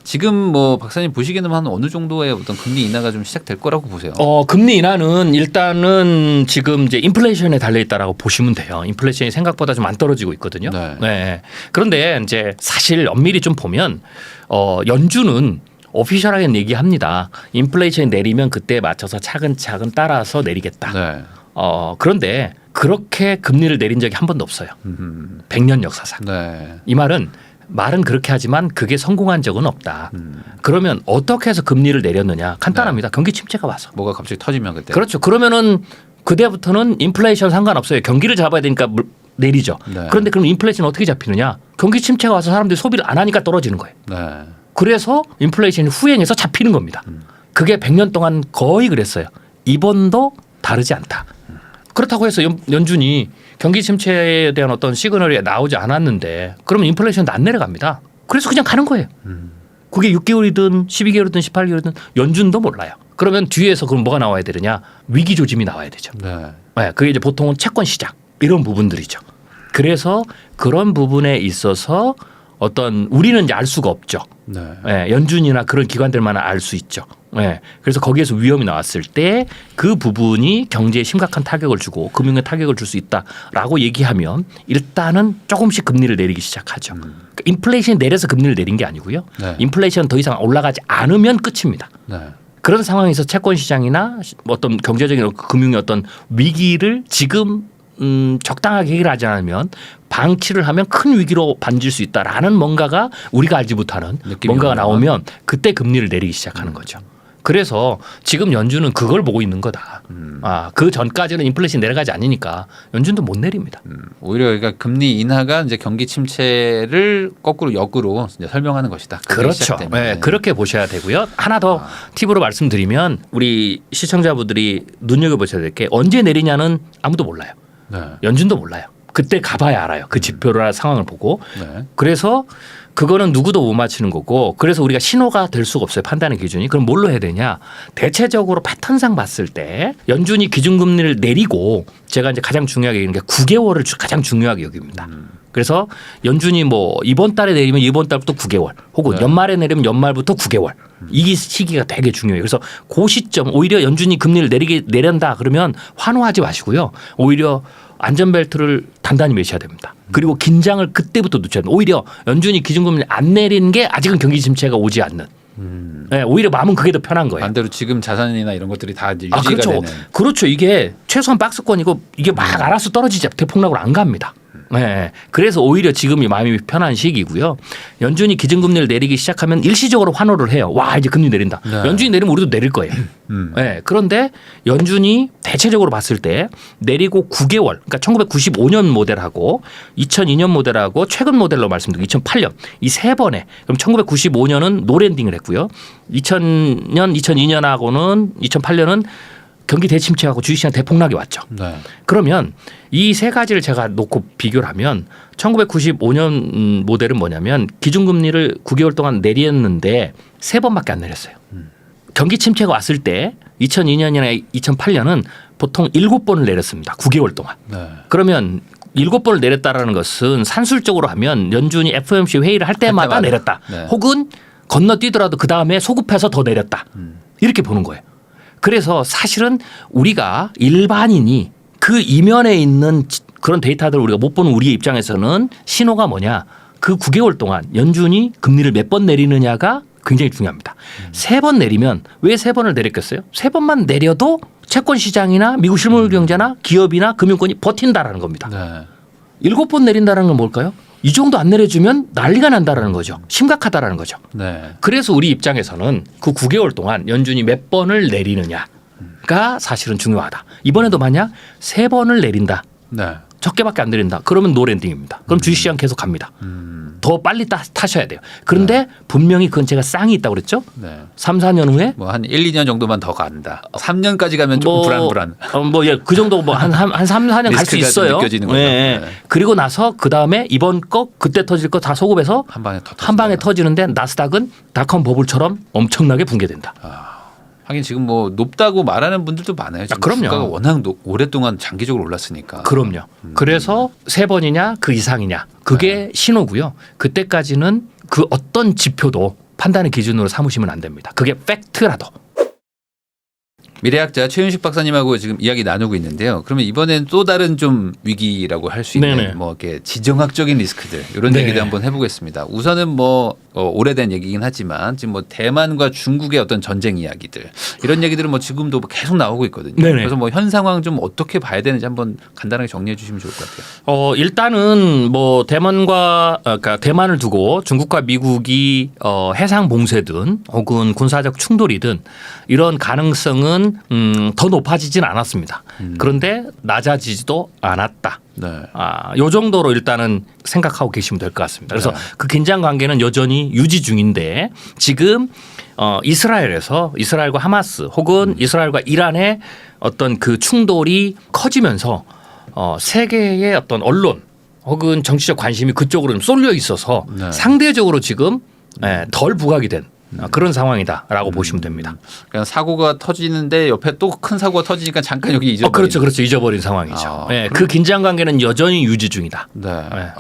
지금 뭐 박사님 보시기에는 한 어느 정도의 어떤 금리 인하가 좀 시작될 거라고 보세요? 금리 인하는 일단은 지금 이제 인플레이션에 달려 있다라고 보시면 돼요. 인플레이션이 생각보다 좀 안 떨어지고 있거든요. 네. 그런데 이제 사실 엄밀히 좀 보면 연준은 오피셜하게 얘기합니다. 인플레이션이 내리면 그때에 맞춰서 차근차근 따라서 내리겠다. 네. 그런데 그렇게 금리를 내린 적이 한 번도 없어요. 100년 역사상. 네. 이 말은 그렇게 하지만 그게 성공한 적은 없다. 그러면 어떻게 해서 금리를 내렸느냐? 간단합니다. 경기 침체가 와서. 뭐가 갑자기 터지면 그때. 그렇죠. 그러면은 그때부터는 인플레이션 상관없어요. 경기를 잡아야 되니까 내리죠. 네. 그런데 그럼 인플레이션 어떻게 잡히느냐? 경기 침체가 와서 사람들이 소비를 안 하니까 떨어지는 거예요. 네. 그래서 인플레이션이 후행해서 잡히는 겁니다. 그게 100년 동안 거의 그랬어요. 이번도 다르지 않다. 그렇다고 해서 연준이 경기 침체에 대한 어떤 시그널이 나오지 않았는데 그러면 인플레이션도 안 내려갑니다. 그래서 그냥 가는 거예요. 그게 6개월이든 12개월이든 18개월이든 연준도 몰라요. 그러면 뒤에서 그럼 뭐가 나와야 되느냐? 위기 조짐이 나와야 되죠. 네. 그게 이제 보통은 채권 시장 이런 부분들이죠. 그래서 그런 부분에 있어서 어떤 우리는 이제 알 수가 없죠. 네. 연준이나 그런 기관들만 알 수 있죠. 그래서 거기에서 위험이 나왔을 때 그 부분이 경제에 심각한 타격을 주고 금융에 타격을 줄 수 있다라고 얘기하면 일단은 조금씩 금리를 내리기 시작하죠. 그러니까 인플레이션이 내려서 금리를 내린 게 아니고요. 네. 인플레이션 더 이상 올라가지 않으면 끝입니다. 네. 그런 상황에서 채권 시장이나 어떤 경제적인 금융의 어떤 위기를 지금 적당하게 해결하지 않으면 방치를 하면 큰 위기로 번질 수 있다라는 뭔가가 우리가 알지 못하는 뭔가가 나오면 그때 금리를 내리기 시작하는 거죠. 그래서 지금 연준은 그걸 보고 있는 거다. 그 전까지는 인플레이션이 내려가지 않으니까 연준도 못 내립니다. 오히려 그러니까 금리 인하가 이제 경기 침체를 거꾸로 역으로 이제 설명하는 것이다. 그렇죠. 네, 그렇게 보셔야 되고요. 하나 더 팁으로 말씀드리면 우리 시청자분들이 눈여겨보셔야 될 게 언제 내리냐는 아무도 몰라요. 네. 연준도 몰라요. 그때 가봐야 알아요. 그 지표나 상황을 보고. 네. 그래서 그거는 누구도 못 맞히는 거고 그래서 우리가 신호가 될 수가 없어요. 판단의 기준이. 그럼 뭘로 해야 되냐. 대체적으로 패턴상 봤을 때 연준이 기준금리를 내리고 제가 이제 가장 중요하게 여기는 게 9개월을 가장 중요하게 여깁니다. 그래서 연준이 뭐 이번 달에 내리면 이번 달부터 9개월 혹은 네. 연말에 내리면 연말부터 9개월 이 시기가 되게 중요해요. 그래서 그 시점 오히려 연준이 금리를 내린다 그러면 환호하지 마시고요. 오히려 안전벨트를 단단히 매셔야 됩니다. 그리고 긴장을 그때부터 놓쳐야 됩니다. 오히려 연준이 기준금리를 안 내리는 게 아직은 경기 침체가 오지 않는. 네, 오히려 마음은 그게 더 편한 거예요. 반대로 지금 자산이나 이런 것들이 다 이제 유지가 그렇죠. 되는. 그렇죠. 이게 최소한 박스권이고 이게 막 알아서 떨어지지 대폭락으로 안 갑니다. 네. 그래서 오히려 지금이 마음이 편한 시기고요. 연준이 기준금리를 내리기 시작하면 일시적으로 환호를 해요. 와 이제 금리 내린다. 네. 연준이 내리면 우리도 내릴 거예요. 네. 그런데 연준이 대체적으로 봤을 때 내리고 9개월 그러니까 1995년 모델하고 2002년 모델하고 최근 모델로 말씀드리고 2008년 이 세 번에 그럼 1995년은 노랜딩을 했고요. 2000년 2002년하고는 2008년은 경기 대침체하고 주식시장 대폭락이 왔죠. 네. 그러면 이 세 가지를 제가 놓고 비교를 하면 1995년 모델은 뭐냐면 기준금리를 9개월 동안 내렸는데 3번밖에 안 내렸어요. 경기 침체가 왔을 때 2002년이나 2008년은 보통 7번을 내렸습니다. 9개월 동안. 네. 그러면 7번을 내렸다라는 것은 산술적으로 하면 연준이 FOMC 회의를 할 때마다 내렸다. 네. 혹은 건너뛰더라도 그다음에 소급해서 더 내렸다. 이렇게 보는 거예요. 그래서 사실은 우리가 일반인이 그 이면에 있는 그런 데이터들을 우리가 못 보는 우리의 입장에서는 신호가 뭐냐. 그 9개월 동안 연준이 금리를 몇 번 내리느냐가 굉장히 중요합니다. 3번 내리면 왜 3번을 내렸겠어요? 3번만 내려도 채권 시장이나 미국 실물 경제나 기업이나 금융권이 버틴다라는 겁니다. 네. 7번 내린다는 건 뭘까요? 이 정도 안 내려주면 난리가 난다라는 거죠. 심각하다라는 거죠. 네. 그래서 우리 입장에서는 그 9개월 동안 연준이 몇 번을 내리느냐가 사실은 중요하다. 이번에도 만약 3번을 내린다. 네. 적게밖에 안 내린다. 그러면 노랜딩입니다. 그럼 주식시장 계속 갑니다. 더 빨리 타셔야 돼요. 그런데 분명히 그건 제가 쌍이 있다고 그랬죠. 네. 3, 4년 후에 뭐 한 1, 2년 정도만 더 간다. 3년까지 가면 조금 불안. 그 정도 한 3, 4년 갈 수 리스크가 좀 있어요. 느껴지는 거죠. 네. 네. 그리고 나서 그다음에 이번 거 그때 터질 거 다 소급해서 한 방에 한 방에 터지는데 나스닥은 닷컴 버블처럼 엄청나게 붕괴된다. 하긴 지금 뭐 높다고 말하는 분들도 많아요. 지금 그럼요. 주가가 워낙 오랫동안 장기적으로 올랐으니까. 그럼요. 그래서 3번이냐 그 이상이냐 그게 신호고요. 그때까지는 그 어떤 지표도 판단의 기준으로 삼으시면 안 됩니다. 그게 팩트라도. 미래학자 최윤식 박사님하고 지금 이야기 나누고 있는데요. 그러면 이번엔 또 다른 좀 위기라고 할 수 있는 네네. 뭐 이렇게 지정학적인 리스크들 이런 네. 얘기도 한번 해보겠습니다. 우선은 뭐 오래된 얘기긴 하지만 지금 뭐 대만과 중국의 어떤 전쟁 이야기들 이런 얘기들은 뭐 지금도 계속 나오고 있거든요. 네네. 그래서 뭐 현 상황 좀 어떻게 봐야 되는지 한번 간단하게 정리해 주시면 좋을 것 같아요. 일단은 뭐 그러니까 대만을 두고 중국과 미국이 해상 봉쇄든 혹은 군사적 충돌이든 이런 가능성은 더 높아지진 않았습니다. 그런데 낮아지지도 않았다. 네. 요 정도로 일단은 생각하고 계시면 될 것 같습니다. 그래서 네. 그 긴장 관계는 여전히 유지 중인데 지금 이스라엘과 하마스 혹은 이스라엘과 이란의 어떤 그 충돌이 커지면서 세계의 어떤 언론 혹은 정치적 관심이 그쪽으로 좀 쏠려 있어서 네. 상대적으로 지금 덜 부각이 된 그런 상황이다라고 보시면 됩니다. 그냥 사고가 터지는데 옆에 또 큰 사고가 터지니까 잠깐 여기 잊어버린. 그렇죠. 잊어버린 상황이죠. 아, 그 긴장 관계는 여전히 유지 중이다. 네.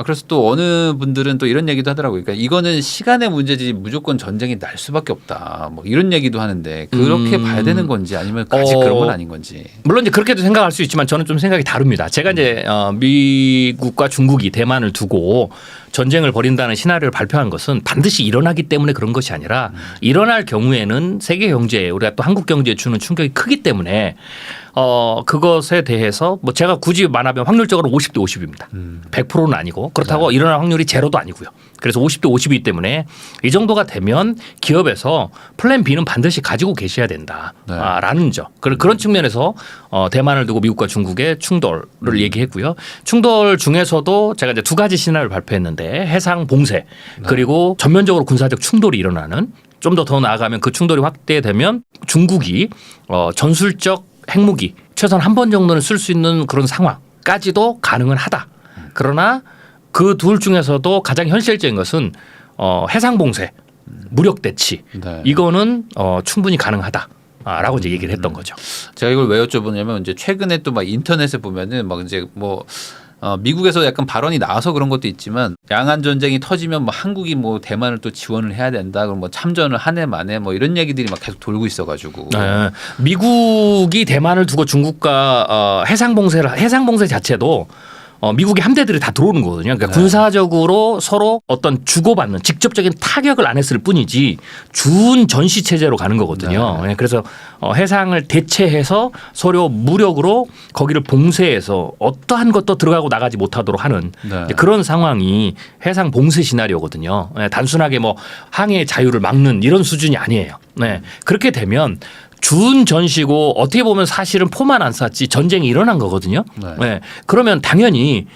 그래서 또 어느 분들은 또 이런 얘기도 하더라고요. 그러니까 이거는 시간의 문제지 무조건 전쟁이 날 수밖에 없다. 뭐 이런 얘기도 하는데 그렇게 봐야 되는 건지 아니면 아직 그런 건 아닌 건지. 물론 이제 그렇게도 생각할 수 있지만 저는 좀 생각이 다릅니다. 제가 이제 미국과 중국이 대만을 두고 전쟁을 벌인다는 시나리오를 발표한 것은 반드시 일어나기 때문에 그런 것이 아니라 일어날 경우에는 세계 경제에 우리가 또 한국 경제에 주는 충격이 크기 때문에 그것에 대해서 뭐 제가 굳이 말하면 확률적으로 50대 50입니다. 100%는 아니고 그렇다고 일어날 확률이 제로도 아니고요. 그래서 50대 50이기 때문에 이 정도가 되면 기업에서 플랜 B는 반드시 가지고 계셔야 된다라는 점. 그런 측면에서 대만을 두고 미국과 중국의 충돌을 얘기했고요. 충돌 중에서도 제가 이제 2가지 시나리오를 발표했는데 해상 봉쇄 그리고 전면적으로 군사적 충돌이 일어나는 좀 더 나아가면 그 충돌이 확대되면 중국이 전술적 핵무기 최소한 한 번 정도는 쓸 수 있는 그런 상황까지도 가능은 하다. 그러나 그 둘 중에서도 가장 현실적인 것은 해상 봉쇄, 무력 대치 네. 이거는 충분히 가능하다라고 이제 얘기를 했던 거죠. 제가 이걸 왜 여쭤보냐면 이제 최근에 또 막 인터넷에 보면은 막 이제 뭐 미국에서 약간 발언이 나와서 그런 것도 있지만 양안 전쟁이 터지면 뭐 한국이 뭐 대만을 또 지원을 해야 된다. 그럼 뭐 참전을 한 해 만에 뭐 이런 얘기들이 막 계속 돌고 있어가지고. 네. 미국이 대만을 두고 중국과 해상 봉쇄 자체도 미국의 함대들이 다 들어오는 거거든요. 그러니까 군사적으로 서로 어떤 주고받는 직접적인 타격을 안 했을 뿐이지 준 전시 체제로 가는 거거든요. 네. 그래서 해상을 대체해서 서로 무력으로 거기를 봉쇄해서 어떠한 것도 들어가고 나가지 못하도록 하는 그런 상황이 해상 봉쇄 시나리오거든요. 단순하게 뭐 항해의 자유를 막는 이런 수준이 아니에요. 그렇게 되면 준 전시고 어떻게 보면 사실은 포만 안 쐈지 전쟁이 일어난 거거든요. 그러면 당연히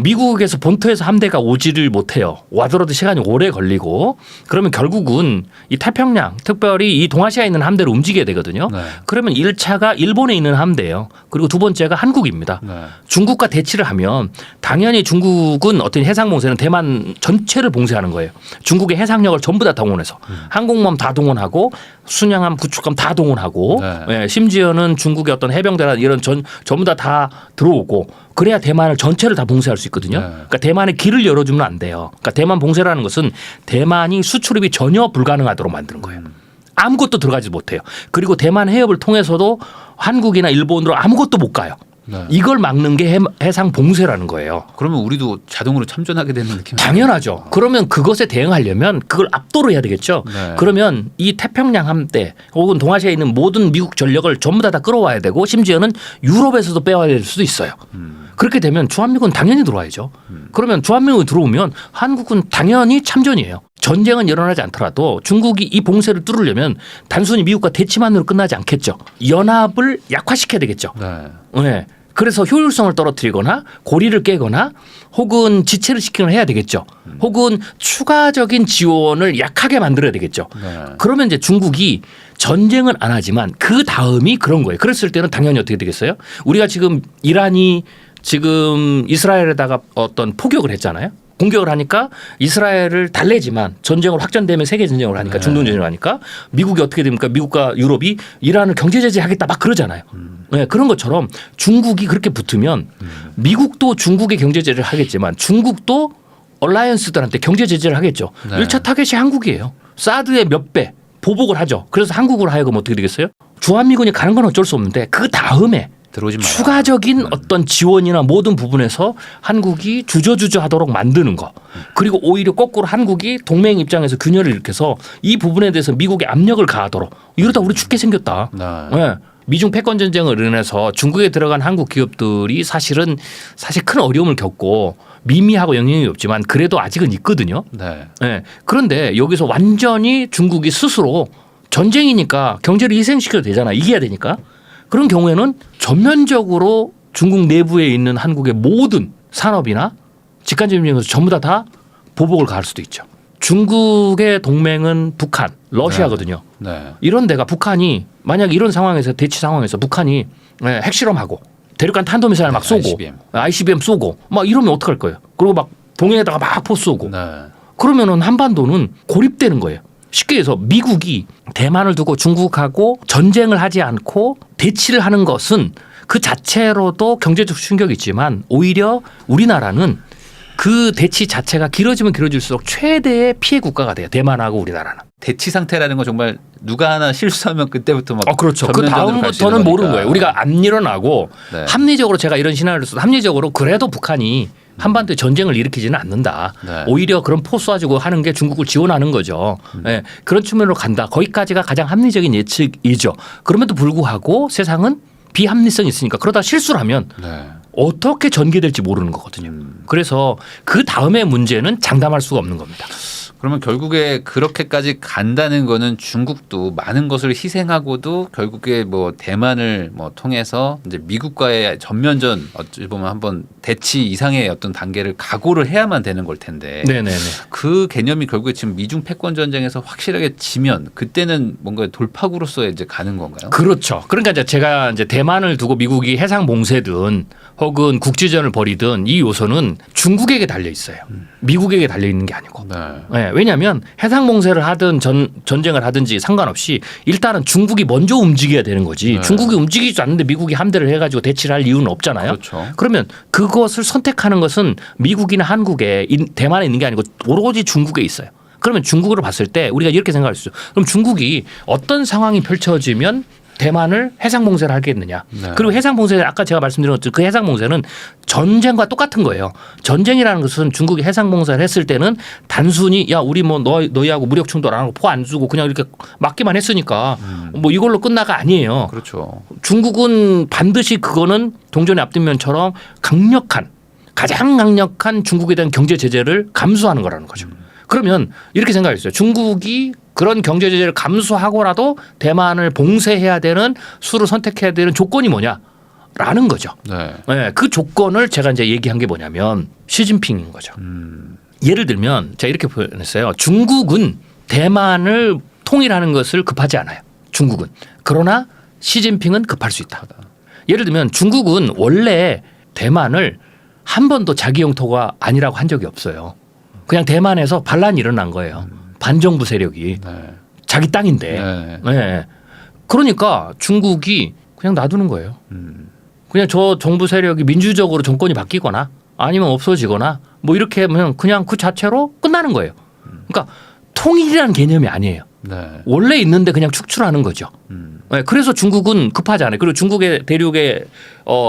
미국에서 본토에서 함대가 오지를 못해요. 와더라도 시간이 오래 걸리고 그러면 결국은 이 태평양 특별히 이 동아시아에 있는 함대를 움직여야 되거든요. 네. 그러면 1차가 일본에 있는 함대예요. 그리고 두 번째가 한국입니다. 네. 중국과 대치를 하면 당연히 중국은 어떤 해상봉쇄는 대만 전체를 봉쇄하는 거예요. 중국의 해상력을 전부 다 동원해서 항공모함 다 동원하고 순양함, 구축함 다 동원하고 네. 예, 심지어는 중국의 어떤 해병대나 이런 전부 다 들어오고 그래야 대만을 전체를 다 봉쇄할 수 있거든요. 네. 그러니까 대만에 길을 열어주면 안 돼요. 그러니까 대만 봉쇄라는 것은 대만이 수출입이 전혀 불가능하도록 만드는 거예요. 아무것도 들어가지 못해요. 그리고 대만 해협을 통해서도 한국이나 일본으로 아무것도 못 가요. 네. 이걸 막는 게 해상 봉쇄라는 거예요. 그러면 우리도 자동으로 참전하게 되는 느낌. 당연하죠. 그러면 그것에 대응하려면 그걸 압도로 해야 되겠죠. 네. 그러면 이 태평양 함대 혹은 동아시아에 있는 모든 미국 전력을 전부 다 끌어와야 되고 심지어는 유럽에서도 빼와야 될 수도 있어요. 그렇게 되면 주한미군 당연히 들어와야죠. 그러면 주한미군이 들어오면 한국은 당연히 참전이에요. 전쟁은 일어나지 않더라도 중국이 이 봉쇄를 뚫으려면 단순히 미국과 대치만으로 끝나지 않겠죠. 연합을 약화시켜야 되겠죠. 네. 네. 그래서 효율성을 떨어뜨리거나 고리를 깨거나 혹은 지체를 시키거나 해야 되겠죠. 혹은 추가적인 지원을 약하게 만들어야 되겠죠. 네. 그러면 이제 중국이 전쟁은 안 하지만 그 다음이 그런 거예요. 그랬을 때는 당연히 어떻게 되겠어요? 우리가 지금 이란이 지금 이스라엘에다가 어떤 포격을 했잖아요. 공격을 하니까 이스라엘을 달래지만 전쟁을 확전되면 세계 전쟁을 하니까 네. 중동 전쟁을 하니까 미국이 어떻게 됩니까? 미국과 유럽이 이란을 경제 제재하겠다 막 그러잖아요. 네, 그런 것처럼 중국이 그렇게 붙으면 미국도 중국의 경제 제재를 하겠지만 중국도 얼라이언스들한테 경제 제재를 하겠죠. 네. 1차 타겟이 한국이에요. 사드의 몇 배 보복을 하죠. 그래서 한국으로 하여금 어떻게 되겠어요? 주한미군이 가는 건 어쩔 수 없는데 그 다음에 들어오지 마라. 추가적인 어떤 지원이나 모든 부분에서 한국이 주저주저하도록 만드는 거. 그리고 오히려 거꾸로 한국이 동맹 입장에서 균열을 일으켜서 이 부분에 대해서 미국에 압력을 가하도록 이러다 우리 죽게 생겼다. 네. 네. 미중 패권 전쟁을 인해서 중국에 들어간 한국 기업들이 사실 큰 어려움을 겪고 미미하고 영향이 없지만 그래도 아직은 있거든요. 네. 네. 그런데 여기서 완전히 중국이 스스로 전쟁이니까 경제를 희생시켜도 되잖아. 이겨야 되니까. 그런 경우에는 전면적으로 중국 내부에 있는 한국의 모든 산업이나 직간접용에서 전부 다 보복을 가할 수도 있죠. 중국의 동맹은 북한, 러시아거든요. 네. 이런 데가 북한이 만약 이런 상황에서 대치 상황에서 북한이 핵실험하고 대륙간 탄도미사일 막 쏘고 ICBM 쏘고 막 이러면 어떡할 거예요. 그리고 막 동해에다가 막 포 쏘고 네. 그러면은 한반도는 고립되는 거예요. 쉽게 해서 미국이 대만을 두고 중국하고 전쟁을 하지 않고 대치를 하는 것은 그 자체로도 경제적 충격이 있지만 오히려 우리나라는 그 대치 자체가 길어지면 길어질수록 최대의 피해 국가가 돼요. 대만하고 우리나라는. 대치 상태라는 건 정말 누가 하나 실수하면 그때부터 막 그렇죠. 그 전면전으로 갈수 다음부터는 있는 모르는 거니까. 거예요. 우리가 안 일어나고 네. 합리적으로 제가 이런 시나리오를 써도 합리적으로 그래도 북한이 한반도에 전쟁을 일으키지는 않는다. 네. 오히려 그런 포 쏴주고 하는 게 중국을 지원하는 거죠. 네. 그런 측면으로 간다. 거기까지가 가장 합리적인 예측이죠. 그럼에도 불구하고 세상은 비합리성이 있으니까 그러다 실수를 하면 네. 어떻게 전개될지 모르는 거거든요. 그래서 그 다음의 문제는 장담할 수가 없는 겁니다. 그러면 결국에 그렇게까지 간다는 거는 중국도 많은 것을 희생하고도 결국에 뭐 대만을 뭐 통해서 이제 미국과의 전면전 어찌 보면 한번 대치 이상의 어떤 단계를 각오를 해야만 되는 걸 텐데 네네네. 그 개념이 결국에 지금 미중 패권 전쟁에서 확실하게 지면 그때는 뭔가 돌파구로서 이제 가는 건가요? 그렇죠. 그러니까 이제 제가 이제 대만을 두고 미국이 해상 봉쇄든 혹은 국지전을 벌이든 이 요소는 중국에게 달려 있어요. 미국에게 달려 있는 게 아니고. 네. 네, 왜냐하면 해상 봉쇄를 하든 전쟁을 하든지 상관없이 일단은 중국이 먼저 움직여야 되는 거지. 네. 중국이 움직이지 않는데 미국이 함대를 해가지고 대치를 할 이유는 없잖아요. 그렇죠. 그러면 그것을 선택하는 것은 미국이나 한국에 대만에 있는 게 아니고 오로지 중국에 있어요. 그러면 중국으로 봤을 때 우리가 이렇게 생각할 수 있어요. 그럼 중국이 어떤 상황이 펼쳐지면 대만을 해상봉쇄를 하겠느냐. 네. 그리고 해상봉쇄 아까 제가 말씀드린 것처럼 그 해상봉쇄는 전쟁과 똑같은 거예요. 전쟁이라는 것은 중국이 해상봉쇄를 했을 때는 단순히 야 우리 뭐 너희하고 무력 충돌 안 하고 포 안 주고 그냥 이렇게 막기만 했으니까 뭐 이걸로 끝나가 아니에요. 그렇죠. 중국은 반드시 그거는 동전의 앞뒷면처럼 가장 강력한 중국에 대한 경제 제재를 감수하는 거라는 거죠. 그러면 이렇게 생각했어요. 중국이 그런 경제 제재를 감수하고라도 대만을 봉쇄해야 되는 수를 선택해야 되는 조건이 뭐냐? 라는 거죠. 네. 네, 그 조건을 제가 이제 얘기한 게 뭐냐면 시진핑인 거죠. 예를 들면 제가 이렇게 표현했어요. 중국은 대만을 통일하는 것을 급하지 않아요. 중국은. 그러나 시진핑은 급할 수 있다. 예를 들면 중국은 원래 대만을 한 번도 자기 영토가 아니라고 한 적이 없어요. 그냥 대만에서 반란이 일어난 거예요. 반정부 세력이. 네. 자기 땅인데. 네. 네. 그러니까 중국이 그냥 놔두는 거예요. 그냥 저 정부 세력이 민주적으로 정권이 바뀌거나 아니면 없어지거나 뭐 이렇게 하면 그냥 그 자체로 끝나는 거예요. 그러니까 통일이라는 개념이 아니에요. 네. 원래 있는데 그냥 축출하는 거죠. 네, 그래서 중국은 급하지 않아요. 그리고 중국의 대륙의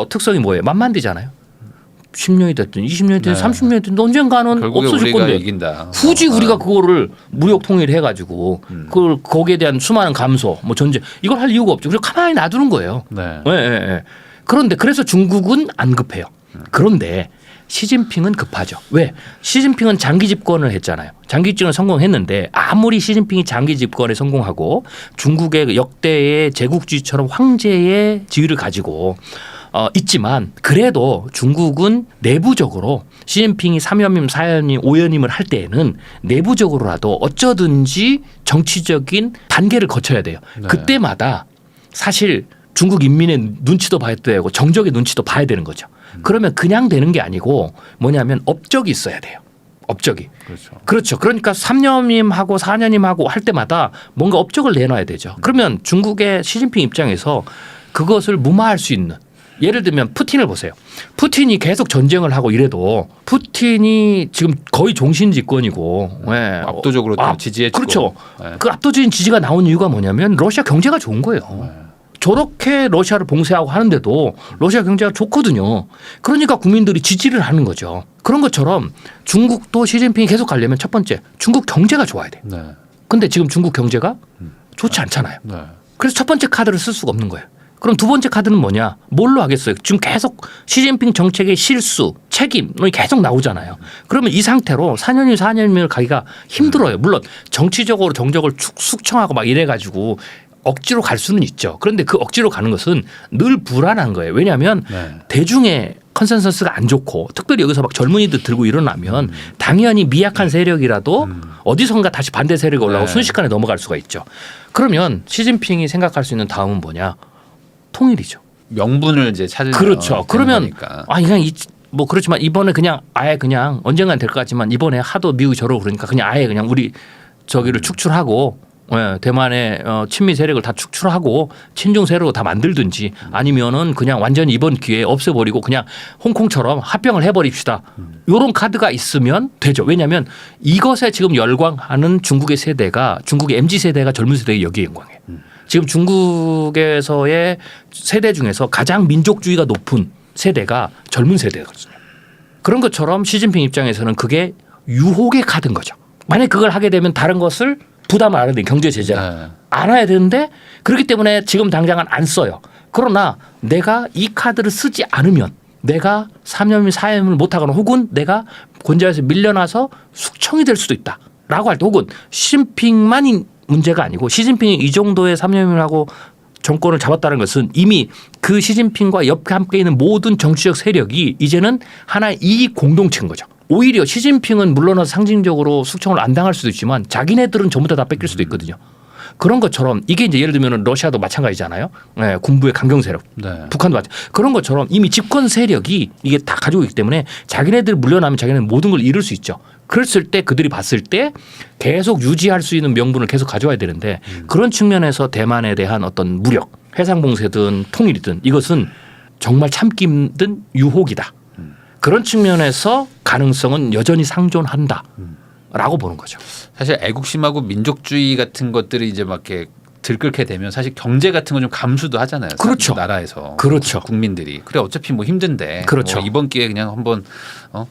특성이 뭐예요? 만만디잖아요. 10년이 됐든 20년이 됐든 네. 30년이 됐든 언젠가는 결국에 없어질 우리가 건데 이긴다. 굳이 우리가 그거를 무력 통일해 가지고 그걸 거기에 대한 수많은 감소, 뭐 전쟁 이걸 할 이유가 없죠. 그래서 가만히 놔두는 거예요. 네. 예, 예, 예. 그런데 그래서 중국은 안 급해요. 그런데 시진핑은 급하죠. 왜? 시진핑은 장기 집권을 했잖아요. 장기 집권을 성공했는데 아무리 시진핑이 장기 집권에 성공하고 중국의 역대의 제국주의처럼 황제의 지위를 가지고 있지만 그래도 중국은 내부적으로 시진핑이 3연임, 4연임, 5연임을 할 때에는 내부적으로라도 어쩌든지 정치적인 단계를 거쳐야 돼요. 네. 그때마다 사실 중국 인민의 눈치도 봐야 되고 정적의 눈치도 봐야 되는 거죠. 그러면 그냥 되는 게 아니고 뭐냐면 업적이 있어야 돼요. 업적이. 그렇죠. 그렇죠. 그러니까 3년임하고 4년임하고 할 때마다 뭔가 업적을 내놔야 되죠. 그러면 중국의 시진핑 입장에서 그것을 무마할 수 있는 예를 들면 푸틴을 보세요. 푸틴이 계속 전쟁을 하고 이래도 푸틴이 지금 거의 종신 집권이고 예. 압도적으로 또 지지했고. 그렇죠. 네. 그 압도적인 지지가 나온 이유가 뭐냐면 러시아 경제가 좋은 거예요. 저렇게 러시아를 봉쇄하고 하는데도 러시아 경제가 좋거든요. 그러니까 국민들이 지지를 하는 거죠. 그런 것처럼 중국도 시진핑이 계속 가려면 첫 번째 중국 경제가 좋아야 돼. 네. 근데 지금 중국 경제가 좋지 않잖아요. 네. 그래서 첫 번째 카드를 쓸 수가 없는 거예요. 그럼 두 번째 카드는 뭐냐? 뭘로 하겠어요? 지금 계속 시진핑 정책의 실수, 책임이 계속 나오잖아요. 그러면 이 상태로 4년이면 4년이면 가기가 힘들어요. 물론 정치적으로 정적을 숙청하고 막 이래가지고 억지로 갈 수는 있죠. 그런데 그 억지로 가는 것은 늘 불안한 거예요. 왜냐하면 네. 대중의 컨센서스가 안 좋고 특별히 여기서 막 젊은이들 들고 일어나면 당연히 미약한 세력이라도 어디선가 다시 반대 세력이 올라오고 네. 순식간에 넘어갈 수가 있죠. 그러면 시진핑이 생각할 수 있는 다음은 뭐냐? 통일이죠. 명분을 이제 찾으면 그렇죠. 그러면 거니까. 그냥 뭐 그렇지만 이번에 그냥 아예 그냥 언젠간 될 것 같지만 이번에 하도 미국이 저러고 그러니까 그냥 아예 그냥 우리 저기를 축출하고 대만의 친미 세력을 다 축출하고 친중 세력을 다 만들든지 아니면은 그냥 완전히 이번 기회에 없애버리고 그냥 홍콩처럼 합병을 해버립시다. 이런 카드가 있으면 되죠. 왜냐하면 이것에 지금 열광하는 중국의 세대가 중국의 MZ 세대가 젊은 세대가 여기에 영광해요. 지금 중국에서의 세대 중에서 가장 민족주의가 높은 세대가 젊은 세대거든요. 그런 것처럼 시진핑 입장에서는 그게 유혹의 카드인 거죠. 만약 그걸 하게 되면 다른 것을 부담을 안 해야 돼요. 경제 제재를 네. 안 해야 되는데 그렇기 때문에 지금 당장은 안 써요. 그러나 내가 이 카드를 쓰지 않으면 내가 3년, 4년을 못하거나 혹은 내가 권좌에서 밀려나서 숙청이 될 수도 있다라고 할 때 혹은 시진핑만이 문제가 아니고 시진핑이 이 정도의 3년을 하고 정권을 잡았다는 것은 이미 그 시진핑과 옆에 함께 있는 모든 정치적 세력이 이제는 하나의 이익 공동체인 거죠. 오히려 시진핑은 물러나서 상징적으로 숙청을 안 당할 수도 있지만 자기네들은 전부 다 뺏길 수도 있거든요. 그런 것처럼 이게 이제 예를 들면 러시아도 마찬가지잖아요. 네, 군부의 강경 세력. 네. 북한도 마찬가지. 그런 것처럼 이미 집권 세력이 이게 다 가지고 있기 때문에 자기네들 물러나면 자기네는 모든 걸 잃을 수 있죠. 그랬을 때 그들이 봤을 때 계속 유지할 수 있는 명분을 계속 가져와야 되는데 그런 측면에서 대만에 대한 어떤 무력, 해상봉쇄든 통일이든 이것은 정말 참기 힘든 유혹이다. 그런 측면에서 가능성은 여전히 상존한다라고 보는 거죠. 사실 애국심하고 민족주의 같은 것들이 이제 막 이렇게 들끓게 되면 사실 경제 같은 건 좀 감수도 하잖아요. 그렇죠. 나라에서. 그렇죠. 국민들이. 그래 어차피 뭐 힘든데. 그렇죠. 뭐 이번 기회에 그냥 한번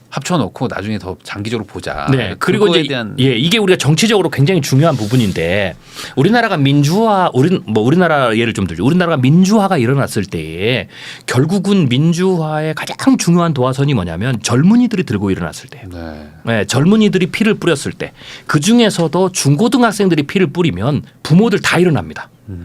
합쳐놓고 나중에 더 장기적으로 보자. 네. 그리고 그거에 이제 대한 이게 우리가 정치적으로 굉장히 중요한 부분인데 우리나라가 민주화 우리나라 예를 좀 들죠. 우리나라가 민주화가 일어났을 때에 결국은 민주화의 가장 중요한 도화선이 뭐냐면 젊은이들이 들고 일어났을 때예요. 네. 네, 젊은이들이 피를 뿌렸을 때 그 중에서도 중고등학생들이 피를 뿌리면 부모들 다 일어납니다.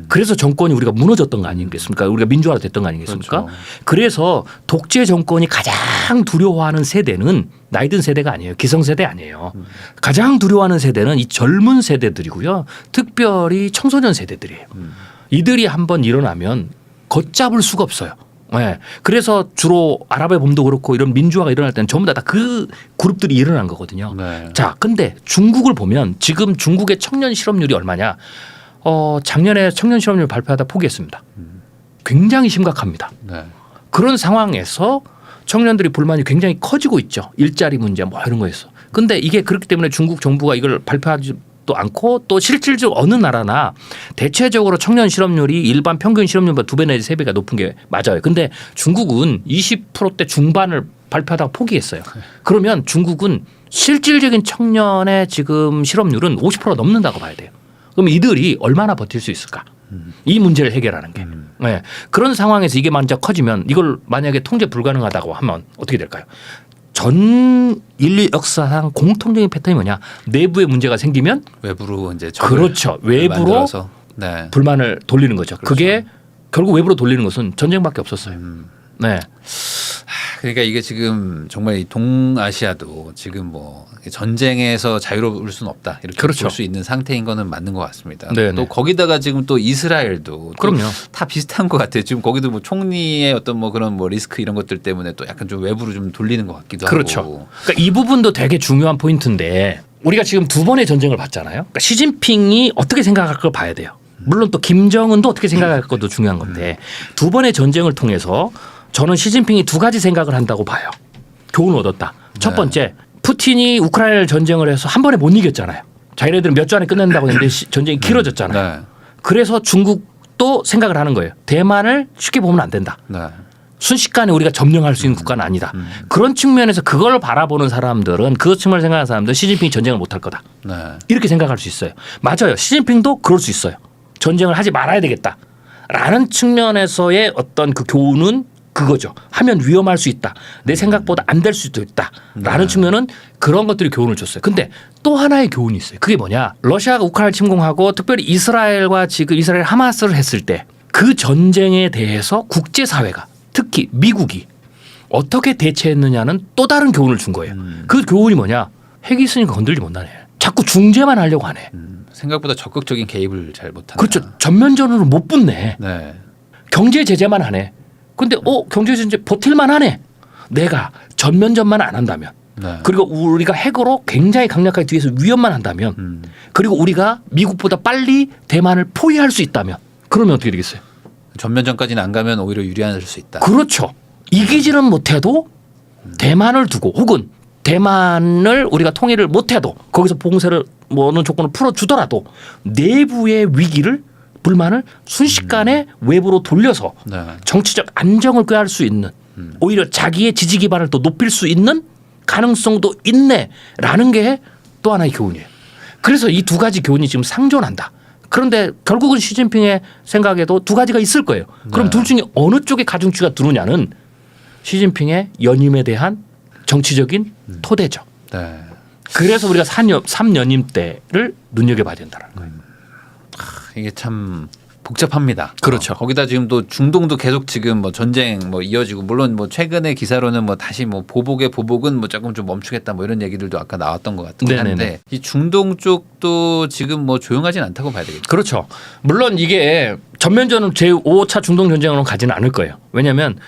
그래서 정권이 우리가 무너졌던 거 아니겠습니까? 우리가 민주화가 됐던 거 아니겠습니까? 그렇죠. 그래서 독재 정권이 가장 두려워하는 세대는 나이 든 세대가 아니에요. 기성세대 아니에요. 가장 두려워하는 세대는 이 젊은 세대들이고요. 특별히 청소년 세대들이에요. 이들이 한번 일어나면 걷잡을 수가 없어요. 네. 그래서 주로 아랍의 봄도 그렇고 이런 민주화가 일어날 때는 전부 다 그 그룹들이 일어난 거거든요. 네. 자, 근데 중국을 보면 지금 중국의 청년 실업률이 얼마냐? 작년에 청년 실업률 발표하다 포기했습니다. 굉장히 심각합니다. 네. 그런 상황에서 청년들이 불만이 굉장히 커지고 있죠. 일자리 문제 뭐 이런 거에서. 근데 이게 그렇기 때문에 중국 정부가 이걸 발표하지도 않고 또 실질적으로 어느 나라나 대체적으로 청년 실업률이 일반 평균 실업률보다 2배 내지 3배가 높은 게 맞아요. 근데 중국은 20%대 중반을 발표하다가 포기했어요. 그러면 중국은 실질적인 청년의 지금 실업률은 50% 넘는다고 봐야 돼요. 그럼 이들이 얼마나 버틸 수 있을까? 이 문제를 해결하는 게. 네. 그런 상황에서 이게 만약 커지면 이걸 만약에 통제 불가능하다고 하면 어떻게 될까요? 전 인류 역사상 공통적인 패턴이 뭐냐? 내부에 문제가 생기면 외부로 이제 그렇죠. 외부로 만들어서. 네. 불만을 돌리는 거죠. 그렇죠. 그게 결국 외부로 돌리는 것은 전쟁밖에 없었어요. 네. 그러니까 이게 지금 정말 이 동아시아도 지금 뭐 전쟁에서 자유로울 수는 없다 이렇게 그렇죠. 볼 수 있는 상태인 거는 맞는 것 같습니다. 네네. 또 거기다가 지금 또 이스라엘도 또 그럼요. 다 비슷한 것 같아요. 지금 거기도 뭐 총리의 어떤 뭐 그런 뭐 리스크 이런 것들 때문에 또 약간 좀 외부로 좀 돌리는 것 같기도 그렇죠. 하고. 그러니까 이 부분도 되게 중요한 포인트인데 우리가 지금 두 번의 전쟁을 봤잖아요. 그러니까 시진핑이 어떻게 생각할 걸 봐야 돼요. 물론 또 김정은도 어떻게 생각할 것도 중요한 건데 두 번의 전쟁을 통해서 저는 시진핑이 두 가지 생각을 한다고 봐요. 교훈을 얻었다. 첫 번째, 푸틴이 우크라이나 전쟁을 해서 한 번에 못 이겼잖아요. 자기네들은 몇 주 안에 끝낸다고 했는데 전쟁이 길어졌잖아요. 네. 그래서 중국도 생각을 하는 거예요. 대만을 쉽게 보면 안 된다. 네. 순식간에 우리가 점령할 수 있는 국가는 아니다. 그런 측면에서 그걸 바라보는 사람들은 그 측면을 생각하는 사람들은 시진핑이 전쟁을 못할 거다. 네. 이렇게 생각할 수 있어요. 맞아요. 시진핑도 그럴 수 있어요. 전쟁을 하지 말아야 되겠다. 라는 측면에서의 어떤 그 교훈은 그거죠. 하면 위험할 수 있다. 내 생각보다 안 될 수도 있다. 라는 측면은 그런 것들이 교훈을 줬어요. 근데 또 하나의 교훈이 있어요. 그게 뭐냐. 러시아가 우크라이나를 침공하고 특별히 이스라엘과 지금 이스라엘 하마스를 했을 때 그 전쟁에 대해서 국제사회가 특히 미국이 어떻게 대처했느냐는 또 다른 교훈을 준 거예요. 그 교훈이 뭐냐. 핵이 있으니까 건들지 못하네. 자꾸 중재만 하려고 하네. 생각보다 적극적인 개입을 잘 못한다. 그렇죠. 전면전으로 못 붙네. 네. 경제 제재만 하네. 근데 경제 제재 버틸만 하네. 내가 전면전만 안 한다면. 네. 그리고 우리가 핵으로 굉장히 강력하게 뒤에서 위협만 한다면 그리고 우리가 미국보다 빨리 대만을 포위할 수 있다면 그러면 어떻게 되겠어요? 전면전까지는 안 가면 오히려 유리할 수 있다. 그렇죠. 이기지는 못해도 대만을 두고 혹은 대만을 우리가 통일을 못해도 거기서 봉쇄를 뭐 어느 조건을 풀어주더라도 내부의 위기를 불만을 순식간에 외부로 돌려서 네. 정치적 안정을 꾀할 수 있는 오히려 자기의 지지 기반을 또 높일 수 있는 가능성도 있네라는 게 또 하나의 교훈이에요. 그래서 이 두 가지 교훈이 지금 상존한다. 그런데 결국은 시진핑의 생각에도 두 가지가 있을 거예요. 그럼 네. 둘 중에 어느 쪽에 가중치가 두느냐는 시진핑의 연임에 대한 정치적인 토대죠. 네. 그래서 우리가 3연임 때를 눈여겨봐야 된다는 거예요. 이게 참 복잡합니다. 그렇죠. 거기다 지금 또 중동도 계속 지금 뭐 전쟁 뭐 이어지고 물론 뭐 최근의 기사로는 뭐 다시 뭐 보복은 뭐 조금 좀 멈추겠다 뭐 이런 얘기들도 아까 나왔던 것 같긴 네네네. 한데 이 중동 쪽도 지금 뭐 조용하진 않다고 봐야 되겠죠. 그렇죠. 물론 이게 전면전은 제5차 중동 전쟁으로 가지는 않을 거예요. 왜냐하면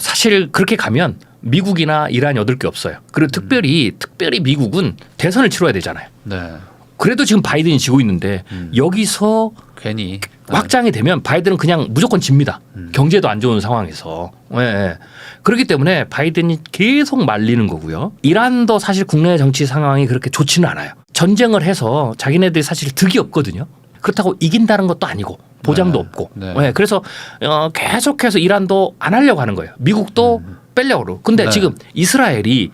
사실 그렇게 가면 미국이나 이란이 얻을 게 없어요. 그리고 특별히 미국은 대선을 치러야 되잖아요. 네. 그래도 지금 바이든이 지고 있는데 여기서 괜히 확장이 되면 바이든은 그냥 무조건 집니다. 경제도 안 좋은 상황에서. 예, 예. 그렇기 때문에 바이든이 계속 말리는 거고요. 이란도 사실 국내 정치 상황이 그렇게 좋지는 않아요. 전쟁을 해서 자기네들이 사실 득이 없거든요. 그렇다고 이긴다는 것도 아니고 보장도 네. 없고. 네. 예, 그래서 계속해서 이란도 안 하려고 하는 거예요. 미국도 빼려고 그러고. 근데 네. 지금 이스라엘이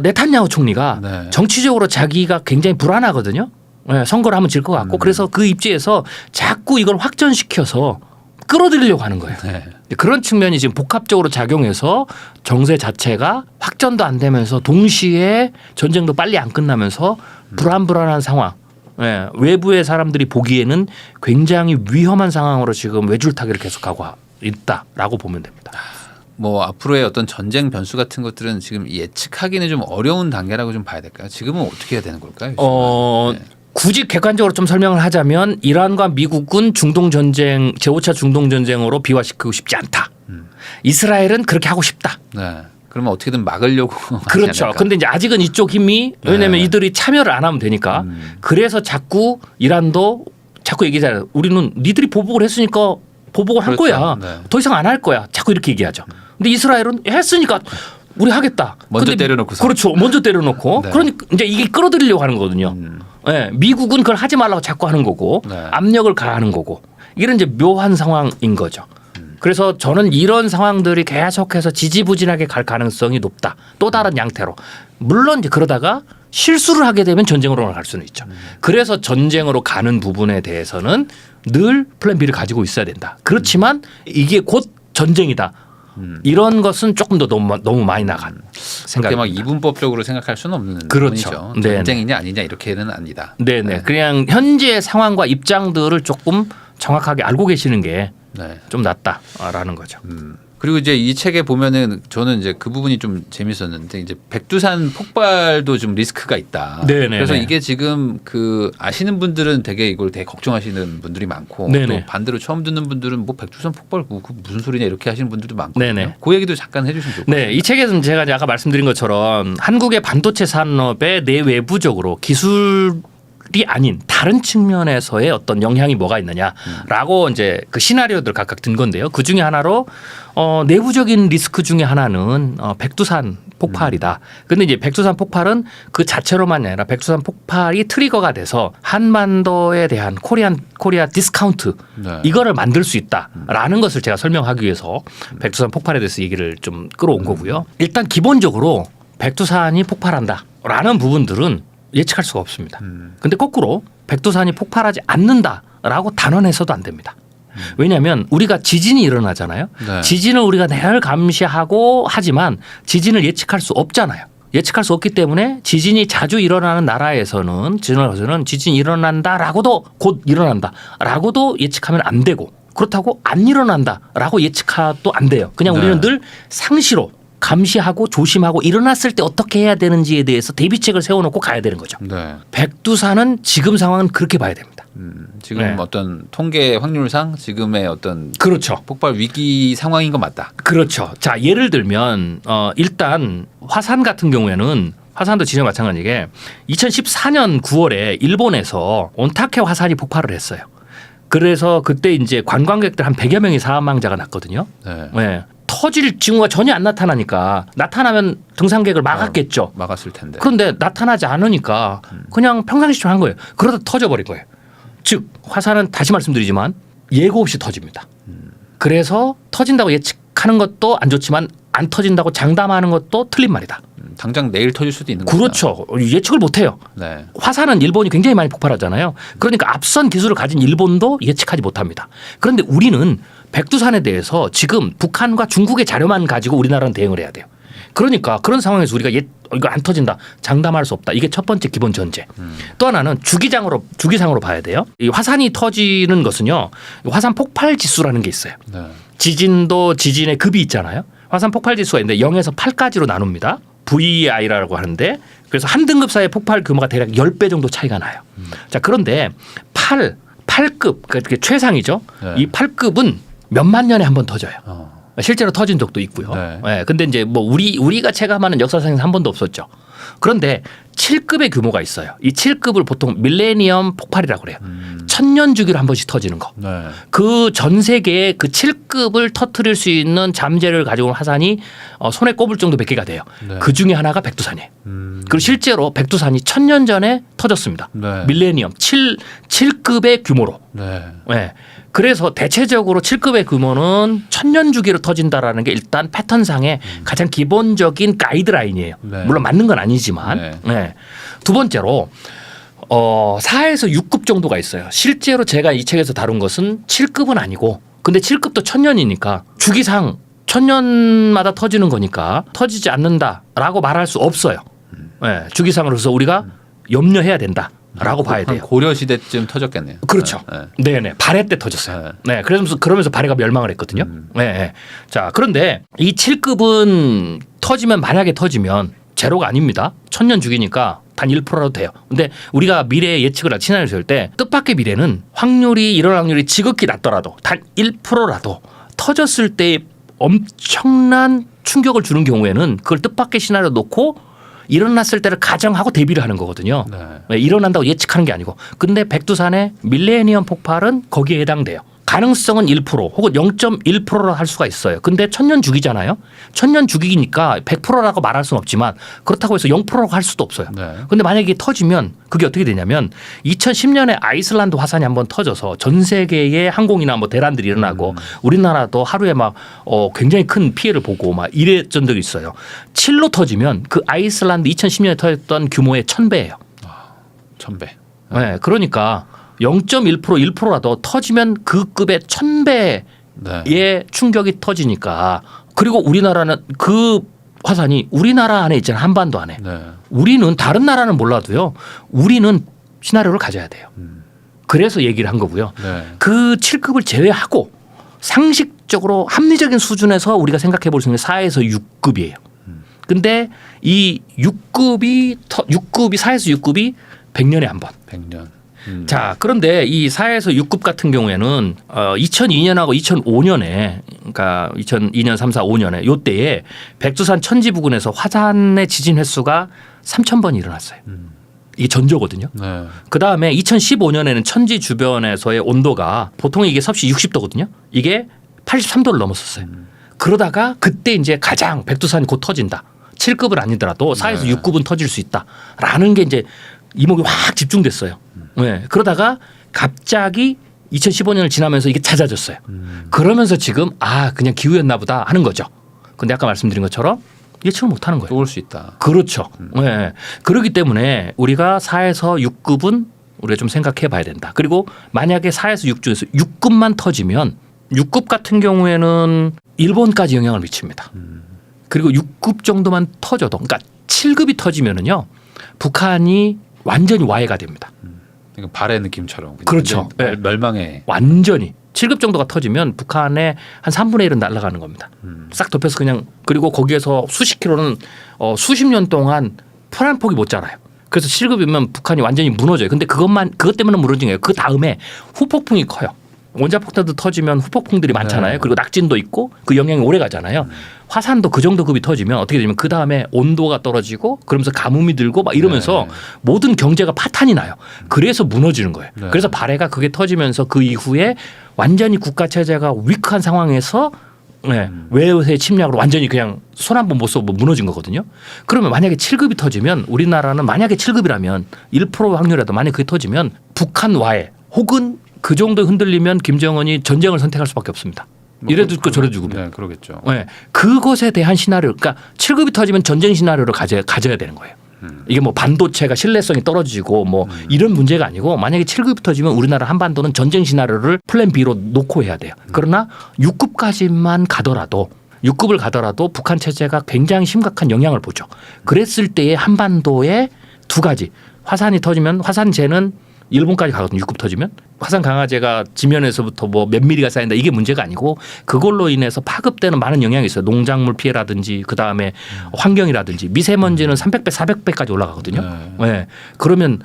네탄야후 총리가 네. 정치적으로 자기가 굉장히 불안하거든요. 네, 선거를 하면 질 것 같고 그래서 그 입지에서 자꾸 이걸 확전시켜서 끌어들이려고 하는 거예요. 네. 그런 측면이 지금 복합적으로 작용해서 정세 자체가 확전도 안 되면서 동시에 전쟁도 빨리 안 끝나면서 불안한 상황. 예, 외부의 사람들이 보기에는 굉장히 위험한 상황으로 지금 외줄타기를 계속하고 있다라고 보면 됩니다. 뭐 앞으로의 어떤 전쟁 변수 같은 것들은 지금 예측하기는 좀 어려운 단계라고 좀 봐야 될까요? 지금은 어떻게 해야 되는 걸까요? 네. 굳이 객관적으로 좀 설명을 하자면 이란과 미국은 중동 전쟁 제5차 중동 전쟁으로 비화시키고 싶지 않다. 이스라엘은 그렇게 하고 싶다. 네. 그러면 어떻게든 막으려고 그렇죠. 근데 이제 아직은 이쪽 힘이 왜냐하면 네. 이들이 참여를 안 하면 되니까 그래서 자꾸 이란도 자꾸 얘기하잖아요. 우리는 니들이 보복을 했으니까 보복을 할 그렇죠. 거야. 네. 더 이상 안 할 거야. 자꾸 이렇게 얘기하죠. 근데 이스라엘은 했으니까 우리 하겠다. 먼저 근데 때려놓고서. 그렇죠. 먼저 때려놓고 네. 그러니까 이제 이게 끌어들이려고 하는 거거든요. 네. 미국은 그걸 하지 말라고 자꾸 하는 거고 네. 압력을 가하는 거고 이런 이제 묘한 상황인 거죠. 그래서 저는 이런 상황들이 계속해서 지지부진하게 갈 가능성이 높다. 또 다른 양태로. 물론 이제 그러다가 실수를 하게 되면 전쟁으로 갈 수는 있죠. 그래서 전쟁으로 가는 부분에 대해서는 늘 플랜 B를 가지고 있어야 된다. 그렇지만 이게 곧 전쟁이다. 이런 것은 조금 더 너무 많이 나간 그렇게 생각입니다. 막 이분법적으로 생각할 수는 없는 그렇죠. 부분이죠. 네네. 전쟁이냐 아니냐 이렇게는 아니다. 네네. 네. 그냥 현재 상황과 입장들을 조금 정확하게 알고 계시는 게 좀 네. 낫다라는 거죠. 그리고 이제 이 책에 보면은 저는 이제 그 부분이 좀 재밌었는데 이제 백두산 폭발도 좀 리스크가 있다. 네네네. 그래서 이게 지금 그 아시는 분들은 되게 이걸 되게 걱정하시는 분들이 많고 네네. 또 반대로 처음 듣는 분들은 뭐 백두산 폭발 그 무슨 소리냐 이렇게 하시는 분들도 많고. 네네. 그 얘기도 잠깐 해주시면 좋을 것 같아요. 네, 이 책에서는 제가 이제 아까 말씀드린 것처럼 한국의 반도체 산업의 내외부적으로 기술이 아닌 다른 측면에서의 어떤 영향이 뭐가 있느냐라고 이제 그 시나리오들 각각 든 건데요. 그 중에 하나로 내부적인 리스크 중에 하나는 백두산 폭발이다. 근데 이제 백두산 폭발은 그 자체로만이 아니라 백두산 폭발이 트리거가 돼서 한반도에 대한 코리아 디스카운트 네. 이거를 만들 수 있다라는 것을 제가 설명하기 위해서 백두산 폭발에 대해서 얘기를 좀 끌어온 거고요. 일단 기본적으로 백두산이 폭발한다라는 부분들은 예측할 수가 없습니다. 근데 거꾸로 백두산이 폭발하지 않는다라고 단언해서도 안 됩니다. 왜냐하면 우리가 지진이 일어나잖아요. 네. 지진을 우리가 늘 감시하고 하지만 지진을 예측할 수 없잖아요. 예측할 수 없기 때문에 지진이 자주 일어나는 나라에서는 지진이 일어난다라고도 곧 일어난다라고도 예측하면 안 되고 그렇다고 안 일어난다라고 예측해도 안 돼요. 그냥 우리는 네. 늘 상시로 감시하고 조심하고 일어났을 때 어떻게 해야 되는지에 대해서 대비책을 세워놓고 가야 되는 거죠. 네. 백두산은 지금 상황은 그렇게 봐야 됩니다. 지금 네. 어떤 통계 확률상 지금의 어떤 그렇죠. 폭발 위기 상황인 건 맞다. 그렇죠. 자, 예를 들면 일단 화산 같은 경우에는 화산도 지금 마찬가지게 2014년 9월에 일본에서 온타케 화산이 폭발을 했어요. 그래서 그때 이제 관광객들 한 100여 명이 사망자가 났거든요. 네. 네. 터질 징후가 전혀 안 나타나니까 나타나면 등산객을 막았겠죠. 막았을 텐데. 그런데 나타나지 않으니까 그냥 평상시처럼 한 거예요. 그러다 터져버린 거예요. 즉 화산은 다시 말씀드리지만 예고 없이 터집니다. 그래서 터진다고 예측하는 것도 안 좋지만 안 터진다고 장담하는 것도 틀린 말이다. 당장 내일 터질 수도 있는 거죠. 그렇죠. 예측을 못해요. 네. 화산은 일본이 굉장히 많이 폭발하잖아요. 그러니까 앞선 기술을 가진 일본도 예측하지 못합니다. 그런데 우리는 백두산에 대해서 지금 북한과 중국의 자료만 가지고 우리나라는 대응을 해야 돼요. 그러니까 그런 상황에서 우리가 이거 안 터진다 장담할 수 없다. 이게 첫 번째 기본 전제. 또 하나는 주기상으로 봐야 돼요. 이 화산이 터지는 것은요. 화산 폭발 지수라는 게 있어요. 네. 지진도 지진의 급이 있잖아요. 화산 폭발 지수가 있는데 0에서 8까지로 나눕니다. VI라고 하는데 그래서 한 등급 사이의 폭발 규모가 대략 10배 정도 차이가 나요. 자, 그런데 8급 그게 최상이죠. 네. 이 8급은 몇만 년에 한 번 터져요. 실제로 터진 적도 있고요. 네. 네. 근데 이제 뭐 우리가 체감하는 역사상에서 한 번도 없었죠. 그런데 7급의 규모가 있어요. 이 7급을 보통 밀레니엄 폭발이라고 그래요. 1000년 주기로 한 번씩 터지는 거. 네. 그 전 세계에 그 7급을 터뜨릴 수 있는 잠재를 가지고 온 화산이 손에 꼽을 정도 몇 개가 돼요. 네. 그 중에 하나가 백두산이에요. 그리고 실제로 백두산이 1000년 전에 터졌습니다. 네. 밀레니엄 7급의 규모로. 네. 네. 그래서 대체적으로 7급의 규모는 1000년 주기로 터진다라는 게 일단 패턴상의 가장 기본적인 가이드라인이에요. 네. 물론 맞는 건 아니지만. 네. 네. 두 번째로 4에서 6급 정도가 있어요. 실제로 제가 이 책에서 다룬 것은 7급은 아니고 근데 7급도 1000년이니까 주기상 1000년마다 터지는 거니까 터지지 않는다라고 말할 수 없어요. 네. 주기상으로서 우리가 염려해야 된다. 라고 봐야 돼요. 고려 시대쯤 터졌겠네요. 그렇죠. 네. 네네. 발해 때 터졌어요. 네. 그러면서 발해가 멸망을 했거든요. 네. 자, 그런데 이 7급은 만약에 터지면 제로가 아닙니다. 1000년 주기니까 단 1%라도 돼요. 근데 우리가 미래 예측을 시나리오를 쓸 때 뜻밖의 미래는 일어날 확률이 지극히 낮더라도 단 1%라도 터졌을 때 엄청난 충격을 주는 경우에는 그걸 뜻밖의 시나리오 놓고 일어났을 때를 가정하고 대비를 하는 거거든요. 네. 일어난다고 예측하는 게 아니고. 근데 백두산의 밀레니엄 폭발은 거기에 해당돼요. 가능성은 1% 혹은 0.1%라 할 수가 있어요. 근데 1000년 주기잖아요. 1000년 주기니까 100%라고 말할 수는 없지만 그렇다고 해서 0%라고 할 수도 없어요. 네. 근데 만약에 이게 터지면 그게 어떻게 되냐면 2010년에 아이슬란드 화산이 한번 터져서 전 세계의 항공이나 뭐 대란들이 일어나고 우리나라도 하루에 막 굉장히 큰 피해를 보고 막 이랬던 적이 있어요. 7로 터지면 그 아이슬란드 2010년에 터졌던 규모의 1000배예요. 1000배. 네. 그러니까 0.1% 1%라도 터지면 그 급의 1000배의 네. 충격이 터지니까. 그리고 우리나라는 그 화산이 우리나라 안에 있잖아요. 한반도 안에. 네. 우리는 다른 나라는 몰라도요. 우리는 시나리오를 가져야 돼요. 그래서 얘기를 한 거고요. 네. 그 7급을 제외하고 상식적으로 합리적인 수준에서 우리가 생각해 볼 수 있는 4에서 6급이에요. 근데 이 6급이 4에서 6급이 100년에 한 번. 100년. 자, 그런데 이 4에서 6급 같은 경우에는 2002년하고 2005년에 그러니까 2002년, 3, 4, 5년에 요때에 백두산 천지 부근에서 화산의 지진 횟수가 3,000번이 일어났어요. 이게 전조거든요. 네. 그다음에 2015년에는 천지 주변에서의 온도가 보통 이게 섭씨 60도거든요. 이게 83도를 넘었었어요. 그러다가 그때 이제 가장 백두산이 곧 터진다. 7급은 아니더라도 4에서 네. 6급은 터질 수 있다라는 게 이제 이목이 확 집중됐어요. 네. 그러다가 갑자기 2015년을 지나면서 이게 잦아졌어요. 그러면서 지금 그냥 기후였나 보다 하는 거죠. 근데 아까 말씀드린 것처럼 예측을 못 하는 거예요. 또 올 수 있다. 그렇죠. 네. 그렇기 때문에 우리가 4에서 6급은 우리가 좀 생각해 봐야 된다. 그리고 만약에 4에서 6 중에서 6급만 터지면 6급 같은 경우에는 일본까지 영향을 미칩니다. 그리고 6급 정도만 터져도 그러니까 7급이 터지면은요. 북한이 완전히 와해가 됩니다. 그러니까 발의 느낌처럼. 그렇죠. 네. 멸망에. 완전히 7급 정도가 터지면 북한의 한 3분의 1은 날아가는 겁니다. 싹 덮여서 그냥 그리고 거기에서 수십 킬로는 수십 년 동안 풀 한 폭이 못 자라요. 그래서 7급이면 북한이 완전히 무너져요. 근데 그것 때문에 무너진 거예요. 그 다음에 후폭풍이 커요. 원자폭탄도 터지면 후폭풍들이 많잖아요. 네. 그리고 낙진도 있고 그 영향이 오래 가잖아요. 화산도 그 정도 급이 터지면 어떻게 되냐면 그 다음에 온도가 떨어지고 그러면서 가뭄이 들고 막 이러면서 네. 모든 경제가 파탄이 나요. 그래서 무너지는 거예요. 네. 그래서 발해가 그게 터지면서 그 이후에 완전히 국가 체제가 위크한 상황에서 외의 침략으로 완전히 그냥 손 한 번 못 써고 무너진 거거든요. 그러면 만약에 7급이 터지면 우리나라는 만약에 7급이라면 1% 확률이라도 만약에 그게 터지면 북한 와해 혹은 그 정도 흔들리면 김정은이 전쟁을 선택할 수밖에 없습니다. 이래도 죽고 저래도 죽고. 네, 그러겠죠. 네. 그것에 대한 시나리오, 그러니까 7급이 터지면 전쟁 시나리오를 가져야 되는 거예요. 이게 뭐 반도체가 신뢰성이 떨어지고 뭐 이런 문제가 아니고 만약에 7급이 터지면 우리나라 한반도는 전쟁 시나리오를 플랜 B로 놓고 해야 돼요. 그러나 6급까지만 가더라도 6급을 가더라도 북한 체제가 굉장히 심각한 영향을 보죠. 그랬을 때의 한반도에 두 가지. 화산이 터지면 화산재는 일본까지 가거든요. 6급 터지면 화산 강화제가 지면에서부터 뭐 몇 미리가 쌓인다 이게 문제가 아니고 그걸로 인해서 파급되는 많은 영향이 있어요. 농작물 피해라든지 그 다음에 환경이라든지 미세먼지는 300배, 400배까지 올라가거든요. 네. 그러면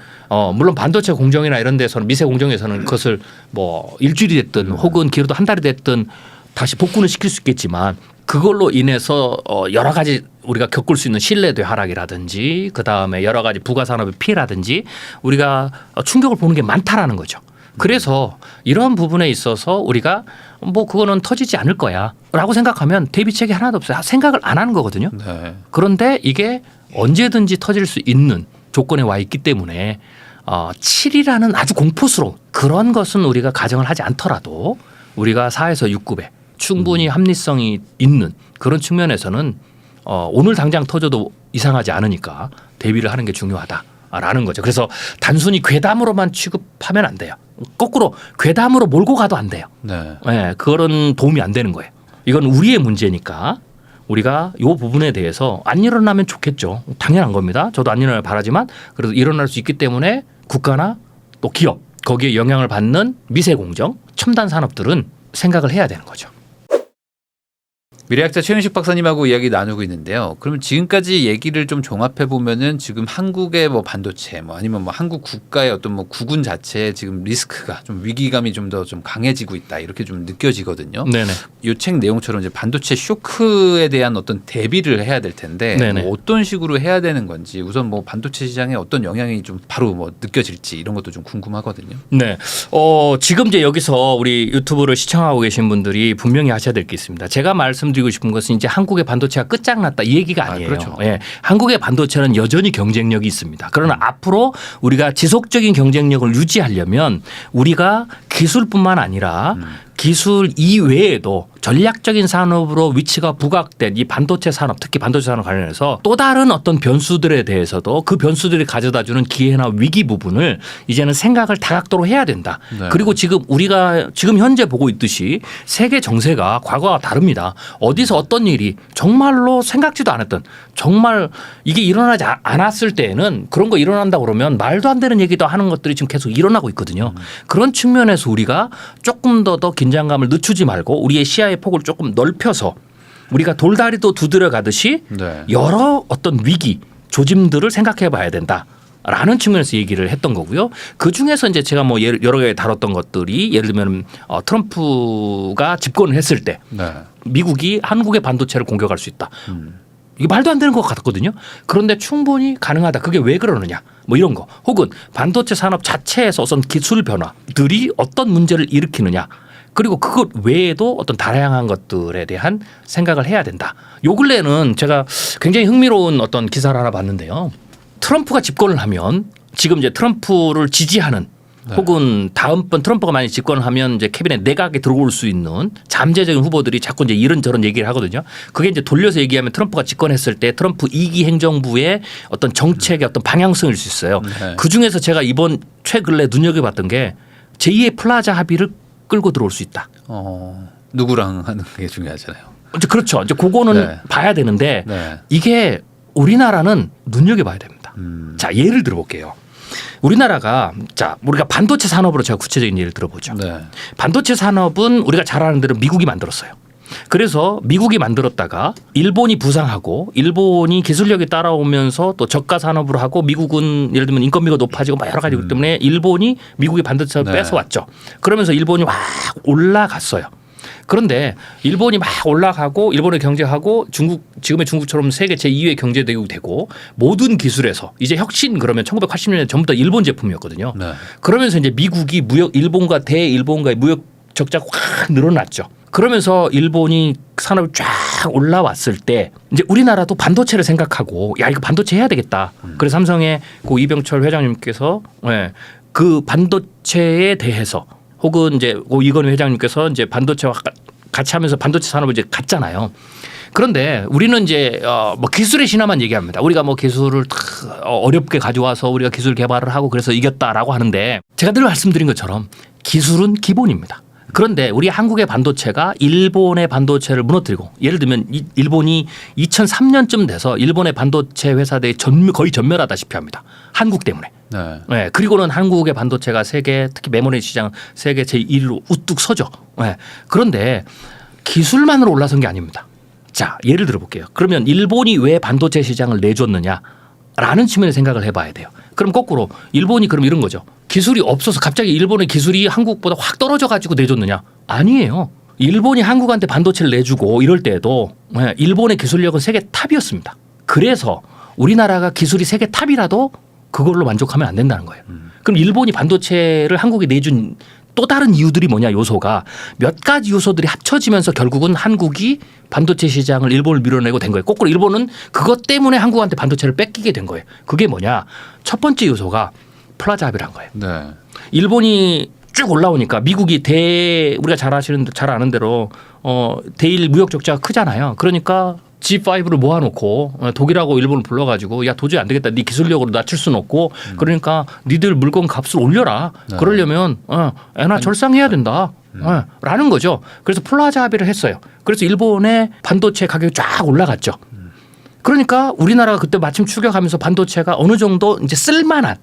물론 반도체 공정이나 이런 데서는 미세 공정에서는 그것을 뭐 일주일이 됐든 혹은 길어도 한 달이 됐든 다시 복구는 시킬 수 있겠지만 그걸로 인해서 여러 가지 우리가 겪을 수 있는 신뢰도의 하락이라든지 그다음에 여러 가지 부가산업의 피해라든지 우리가 충격을 보는 게 많다라는 거죠. 그래서 이런 부분에 있어서 우리가 뭐 그거는 터지지 않을 거야 라고 생각하면 대비책이 하나도 없어요. 생각을 안 하는 거거든요. 네. 그런데 이게 언제든지 터질 수 있는 조건에 와 있기 때문에 7이라는 아주 공포스러운 그런 것은 우리가 가정을 하지 않더라도 우리가 4에서 6급에 충분히 합리성이 있는 그런 측면에서는 오늘 당장 터져도 이상하지 않으니까 대비를 하는 게 중요하다라는 거죠. 그래서 단순히 괴담으로만 취급하면 안 돼요. 거꾸로 괴담으로 몰고 가도 안 돼요. 네. 네, 그런 도움이 안 되는 거예요. 이건 우리의 문제니까 우리가 이 부분에 대해서 안 일어나면 좋겠죠. 당연한 겁니다. 저도 안 일어나길 바라지만 그래도 일어날 수 있기 때문에 국가나 또 기업 거기에 영향을 받는 미세 공정, 첨단 산업들은 생각을 해야 되는 거죠. 미래학자 최윤식 박사님하고 이야기 나누고 있는데요. 그러면 지금까지 얘기를 좀 종합해 보면은 지금 한국의 뭐 반도체, 뭐 아니면 뭐 한국 국가의 어떤 뭐 국운 자체에 지금 리스크가 좀 위기감이 좀 더 좀 강해지고 있다 이렇게 좀 느껴지거든요. 네네. 이 책 내용처럼 이제 반도체 쇼크에 대한 어떤 대비를 해야 될 텐데 뭐 어떤 식으로 해야 되는 건지 우선 뭐 반도체 시장에 어떤 영향이 좀 바로 뭐 느껴질지 이런 것도 좀 궁금하거든요. 네. 지금 이제 여기서 우리 유튜브를 시청하고 계신 분들이 분명히 하셔야 될 게 있습니다. 제가 말씀드리고 싶은 것은 이제 한국의 반도체가 끝장났다 이 얘기가 아니에요. 그렇죠. 예. 한국의 반도체는 여전히 경쟁력이 있습니다. 그러나 앞으로 우리가 지속적인 경쟁력을 유지하려면 우리가 기술뿐만 아니라 기술 이외에도 전략적인 산업으로 위치가 부각된 이 반도체 산업, 특히 반도체 산업 관련해서 또 다른 어떤 변수들에 대해서도 그 변수들이 가져다주는 기회나 위기 부분을 이제는 생각을 다각도로 해야 된다. 네. 그리고 지금 우리가 지금 현재 보고 있듯이 세계 정세가 과거와 다릅니다. 어디서 어떤 일이 정말로 생각지도 않았던 정말 이게 일어나지 않았을 때에는 그런 거 일어난다 그러면 말도 안 되는 얘기도 하는 것들이 지금 계속 일어나고 있거든요. 그런 측면에서 우리가 조금 더 긴장감을 늦추지 말고 우리의 시야의 폭을 조금 넓혀서 우리가 돌다리도 두드려 가듯이 네. 여러 어떤 위기 조짐들을 생각해 봐야 된다라는 측면에서 얘기를 했던 거고요. 그 중에서 이제 제가 뭐 여러 개 다뤘던 것들이 예를 들면 트럼프가 집권을 했을 때 네. 미국이 한국의 반도체를 공격할 수 있다. 이게 말도 안 되는 것 같았거든요. 그런데 충분히 가능하다. 그게 왜 그러느냐. 뭐 이런 거. 혹은 반도체 산업 자체에서 어떤 기술 변화들이 어떤 문제를 일으키느냐. 그리고 그것 외에도 어떤 다양한 것들에 대한 생각을 해야 된다. 요 근래는 제가 굉장히 흥미로운 어떤 기사를 하나 봤는데요. 트럼프가 집권을 하면 지금 이제 트럼프를 지지하는 혹은 다음번 트럼프가 만약 집권을 하면 이제 캐비넷 내각에 들어올 수 있는 잠재적인 후보들이 자꾸 이제 이런저런 얘기를 하거든요. 그게 이제 돌려서 얘기하면 트럼프가 집권했을 때 트럼프 2기 행정부의 어떤 정책의 어떤 방향성일 수 있어요. 네. 그 중에서 제가 이번 최근래 눈여겨봤던 게 제2의 플라자 합의를 끌고 들어올 수 있다. 누구랑 하는 게 중요하잖아요. 이제 그렇죠. 이제 그거는 네. 봐야 되는데 네. 이게 우리나라는 눈여겨봐야 됩니다. 자, 예를 들어볼게요. 우리나라가 자 우리가 반도체 산업으로 제가 구체적인 예를 들어보죠. 네. 반도체 산업은 우리가 잘 아는 대로 미국이 만들었어요. 그래서 미국이 만들었다가 일본이 부상하고 일본이 기술력이 따라오면서 또 저가 산업으로 하고 미국은 예를 들면 인건비가 높아지고 막 여러 가지 이기 때문에 일본이 미국의 반도체를 네. 뺏어왔죠. 그러면서 일본이 막 올라갔어요. 그런데 일본이 막 올라가고 일본의 경제하고 지금의 중국처럼 세계 제2의 경제대국이 되고 모든 기술에서 이제 혁신 그러면 1980년대 전부 다 일본 제품이었거든요. 네. 그러면서 이제 미국이 일본과의 무역 적자가 확 늘어났죠. 그러면서 일본이 산업이 쫙 올라왔을 때 이제 우리나라도 반도체를 생각하고 야 이거 반도체 해야 되겠다. 그래서 삼성의 고 이병철 회장님께서 그 반도체에 대해서 혹은 이제 고 이건희 회장님께서 이제 반도체와 같이 하면서 반도체 산업을 이제 갔잖아요. 그런데 우리는 이제 뭐 기술의 신화만 얘기합니다. 우리가 뭐 기술을 어렵게 가져와서 우리가 기술 개발을 하고 그래서 이겼다라고 하는데 제가 늘 말씀드린 것처럼 기술은 기본입니다. 그런데 우리 한국의 반도체가 일본의 반도체를 무너뜨리고 예를 들면 일본이 2003년쯤 돼서 일본의 반도체 회사들이 거의 전멸하다시피 합니다. 한국 때문에. 네. 네, 그리고는 한국의 반도체가 세계 특히 메모리 시장 세계 제1위로 우뚝 서죠. 네. 그런데 기술만으로 올라선 게 아닙니다. 자, 예를 들어 볼게요. 그러면 일본이 왜 반도체 시장을 내줬느냐라는 측면에 생각을 해봐야 돼요. 그럼 거꾸로 일본이 그럼 이런 거죠. 기술이 없어서 갑자기 일본의 기술이 한국보다 확 떨어져 가지고 내줬느냐? 아니에요. 일본이 한국한테 반도체를 내주고 이럴 때에도 일본의 기술력은 세계 탑이었습니다. 그래서 우리나라가 기술이 세계 탑이라도 그걸로 만족하면 안 된다는 거예요. 그럼 일본이 반도체를 한국에 내준 또 다른 이유들이 뭐냐 요소가 몇 가지 요소들이 합쳐지면서 결국은 한국이 반도체 시장을 일본을 밀어내고 된 거예요. 거꾸로 일본은 그것 때문에 한국한테 반도체를 뺏기게 된 거예요. 그게 뭐냐 첫 번째 요소가 플라자 합의란 거예요. 네. 일본이 쭉 올라오니까 미국이 우리가 잘 아는 대로 대일 무역 적자가 크잖아요. 그러니까 G5를 모아놓고 독일하고 일본을 불러가지고 야 도저히 안 되겠다. 네 기술력으로 낮출 수는 없고 그러니까 니들 물건 값을 올려라. 네. 그러려면 애나 절상해야 된다. 라는 거죠. 그래서 플라자 합의를 했어요. 그래서 일본의 반도체 가격이 쫙 올라갔죠. 그러니까 우리나라가 그때 마침 추격하면서 반도체가 어느 정도 이제 쓸만한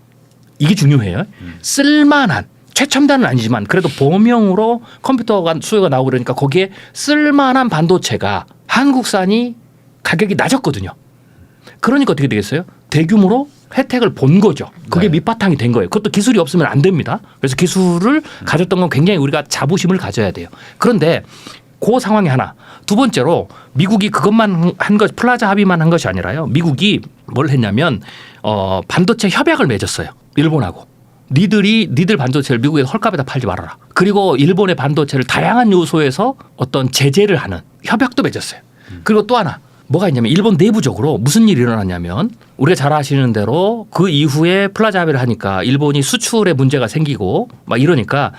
이게 중요해요. 쓸만한 최첨단은 아니지만 그래도 범용으로 컴퓨터가 수요가 나오고 그러니까 거기에 쓸만한 반도체가 한국산이 가격이 낮았거든요. 그러니까 어떻게 되겠어요? 대규모로 혜택을 본 거죠. 그게 네. 밑바탕이 된 거예요. 그것도 기술이 없으면 안 됩니다. 그래서 기술을 가졌던 건 굉장히 우리가 자부심을 가져야 돼요. 그런데 그 상황이 하나. 두 번째로 미국이 그것만 한 것, 플라자 합의만 한 것이 아니라요. 미국이 뭘 했냐면 반도체 협약을 맺었어요. 일본하고. 니들 반도체를 미국에 헐값에다 팔지 말아라. 그리고 일본의 반도체를 다양한 요소에서 어떤 제재를 하는 협약도 맺었어요. 그리고 또 하나. 뭐가 있냐면 일본 내부적으로 무슨 일이 일어났냐면 우리가 잘 아시는 대로 그 이후에 플라자 합의를 하니까 일본이 수출에 문제가 생기고 막 이러니까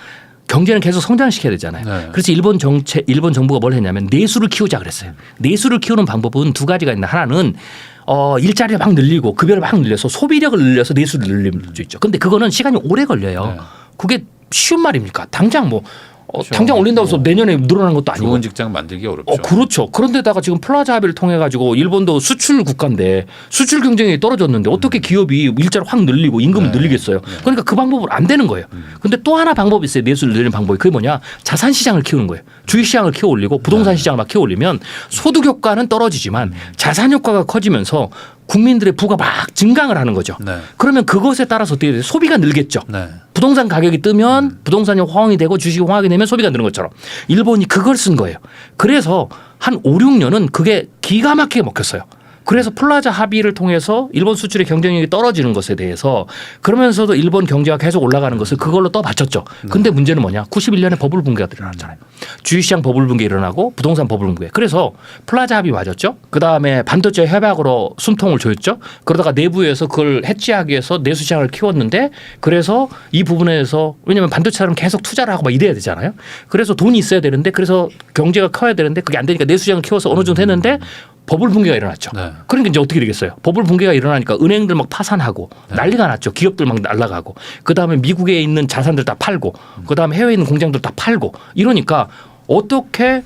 경제는 계속 성장시켜야 되잖아요. 네. 그래서 일본 정부가 뭘 했냐면 내수를 키우자 그랬어요. 내수를 키우는 방법은 두 가지가 있는데 하나는 일자리를 막 늘리고 급여를 막 늘려서 소비력을 늘려서 내수를 늘릴 수 있죠. 근데 그거는 시간이 오래 걸려요. 네. 그게 쉬운 말입니까? 당장 그렇죠. 당장 올린다고 해서 내년에 늘어나는 것도 아니고. 좋은 직장 만들기 어렵죠. 그렇죠. 그런데다가 지금 플라자 합의를 통해 가지고 일본도 수출 국가인데 수출 경쟁력이 떨어졌는데 어떻게 기업이 일자를 확 늘리고 임금을 네. 늘리겠어요. 그러니까 그 방법은 안 되는 거예요. 근데 또 하나 방법이 있어요. 내수를 늘리는 방법이. 그게 뭐냐. 자산 시장을 키우는 거예요. 주식 시장을 키워 올리고 부동산 시장을 막 키워 올리면 소득 효과는 떨어지지만 자산 효과가 커지면서 국민들의 부가 막 증강을 하는 거죠. 네. 그러면 그것에 따라서 어떻게 돼요? 소비가 늘겠죠. 네. 부동산 가격이 뜨면 부동산이 호황이 되고 주식이 호황이 되면 소비가 느는 것처럼 일본이 그걸 쓴 거예요. 그래서 한 5, 6년은 그게 기가 막히게 먹혔어요. 그래서 플라자 합의를 통해서 일본 수출의 경쟁력이 떨어지는 것에 대해서 그러면서도 일본 경제가 계속 올라가는 것을 그걸로 떠받쳤죠. 근데 문제는 뭐냐. 91년에 버블 붕괴가 일어났잖아요. 주식시장 버블 붕괴 일어나고 부동산 버블 붕괴. 그래서 플라자 합의 맞았죠. 그다음에 반도체 협약으로 숨통을 조였죠. 그러다가 내부에서 그걸 해치하기 위해서 내수시장을 키웠는데 그래서 이 부분에서 왜냐하면 반도체처럼 계속 투자를 하고 막 이래야 되잖아요. 그래서 돈이 있어야 되는데 그래서 경제가 커야 되는데 그게 안 되니까 내수시장을 키워서 어느 정도 했는데 버블 붕괴가 일어났죠. 네. 그러니까 이제 어떻게 되겠어요? 버블 붕괴가 일어나니까 은행들 막 파산하고 난리가 났죠. 기업들 막 날아가고 그다음에 미국에 있는 자산들 다 팔고 그다음에 해외에 있는 공장들 다 팔고 이러니까 어떻게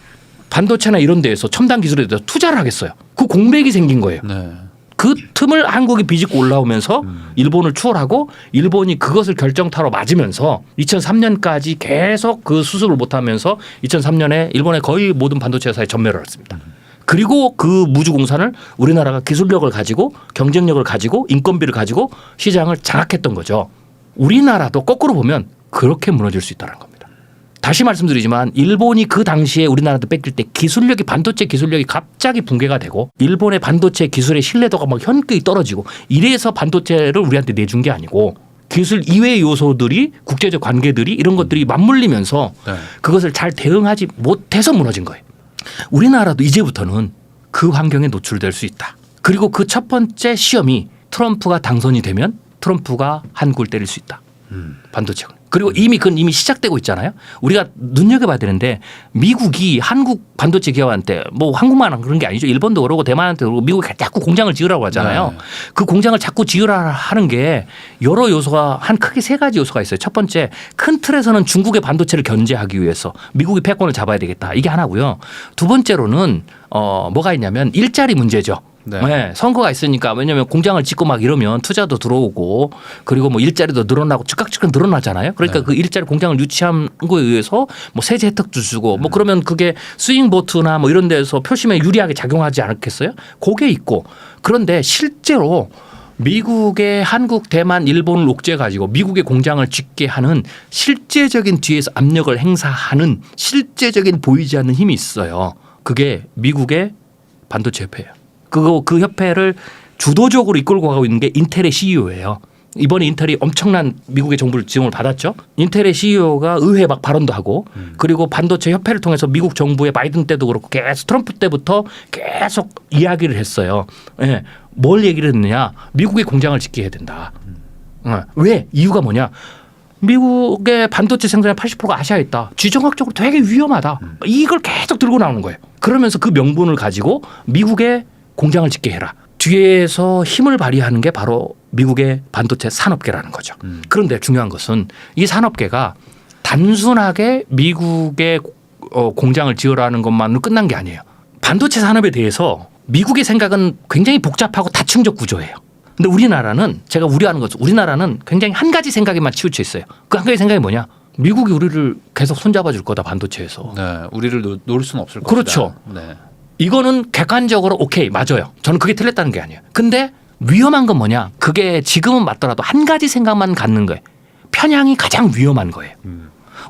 반도체나 이런 데에서 첨단 기술에 대해서 투자를 하겠어요. 그 공백이 생긴 거예요. 네. 그 틈을 한국이 비집고 올라오면서 일본을 추월하고 일본이 그것을 결정타로 맞으면서 2003년까지 계속 그 수습을 못하면서 2003년에 일본의 거의 모든 반도체 회사에 전멸을 했습니다. 그리고 그 무주공산을 우리나라가 기술력을 가지고 경쟁력을 가지고 인건비를 가지고 시장을 장악했던 거죠. 우리나라도 거꾸로 보면 그렇게 무너질 수 있다는 겁니다. 다시 말씀드리지만 일본이 그 당시에 우리나라도 뺏길 때 기술력이 반도체 기술력이 갑자기 붕괴가 되고 일본의 반도체 기술의 신뢰도가 막 현격히 떨어지고 이래서 반도체를 우리한테 내준 게 아니고 기술 이외의 요소들이 국제적 관계들이 이런 것들이 맞물리면서 네. 그것을 잘 대응하지 못해서 무너진 거예요. 우리나라도 이제부터는 그 환경에 노출될 수 있다. 그리고 그 첫 번째 시험이 트럼프가 당선이 되면 트럼프가 한국을 때릴 수 있다. 반도체가. 그리고 그건 이미 시작되고 있잖아요. 우리가 눈여겨봐야 되는데 미국이 한국 반도체 기업한테 뭐 한국만 그런 게 아니죠. 일본도 그러고 대만한테 그러고 미국이 자꾸 공장을 지으라고 하잖아요. 네. 그 공장을 자꾸 지으라 하는 게 여러 요소가 한 크게 세 가지 요소가 있어요. 첫 번째 큰 틀에서는 중국의 반도체를 견제하기 위해서 미국이 패권을 잡아야 되겠다. 이게 하나고요. 두 번째로는 뭐가 있냐면 일자리 문제죠. 네. 네, 선거가 있으니까 왜냐하면 공장을 짓고 막 이러면 투자도 들어오고 그리고 뭐 일자리도 늘어나고 즉각즉각 늘어나잖아요. 그러니까 네. 그 일자리 공장을 유치한 거에 의해서 뭐 세제 혜택도 주고 뭐 그러면 그게 스윙보트나 뭐 이런 데서 표심에 유리하게 작용하지 않겠어요? 그게 있고 그런데 실제로 미국의 한국, 대만, 일본을 옥죄 가지고 미국의 공장을 짓게 하는 실제적인 뒤에서 압력을 행사하는 실제적인 보이지 않는 힘이 있어요. 그게 미국의 반도체 협회예요. 그 협회를 주도적으로 이끌고 가고 있는 게 인텔의 CEO예요. 이번에 인텔이 엄청난 미국의 정부를 지원을 받았죠. 인텔의 CEO가 의회 막 발언도 하고 그리고 반도체 협회를 통해서 미국 정부의 바이든 때도 그렇고 계속 트럼프 때부터 계속 이야기를 했어요. 네. 뭘 얘기를 했느냐. 미국의 공장을 짓게 해야 된다. 왜? 이유가 뭐냐. 미국의 반도체 생산의 80%가 아시아에 있다. 지정학적으로 되게 위험하다. 이걸 계속 들고 나오는 거예요. 그러면서 그 명분을 가지고 미국의 공장을 짓게 해라. 뒤에서 힘을 발휘하는 게 바로 미국의 반도체 산업계라는 거죠. 그런데 중요한 것은 이 산업계가 단순하게 미국의 공장을 지으라는 것만으로 끝난 게 아니에요. 반도체 산업에 대해서 미국의 생각은 굉장히 복잡하고 다층적 구조예요. 근데 우리나라는 제가 우려하는 것은 우리나라는 굉장히 한 가지 생각에만 치우쳐 있어요. 그 한 가지 생각이 뭐냐? 미국이 우리를 계속 손잡아 줄 거다 반도체에서. 네, 우리를 놓을 수는 없을 것이다. 그렇죠. 네. 이거는 객관적으로 오케이 맞아요. 저는 그게 틀렸다는 게 아니에요. 근데 위험한 건 뭐냐? 그게 지금은 맞더라도 한 가지 생각만 갖는 거예요. 편향이 가장 위험한 거예요.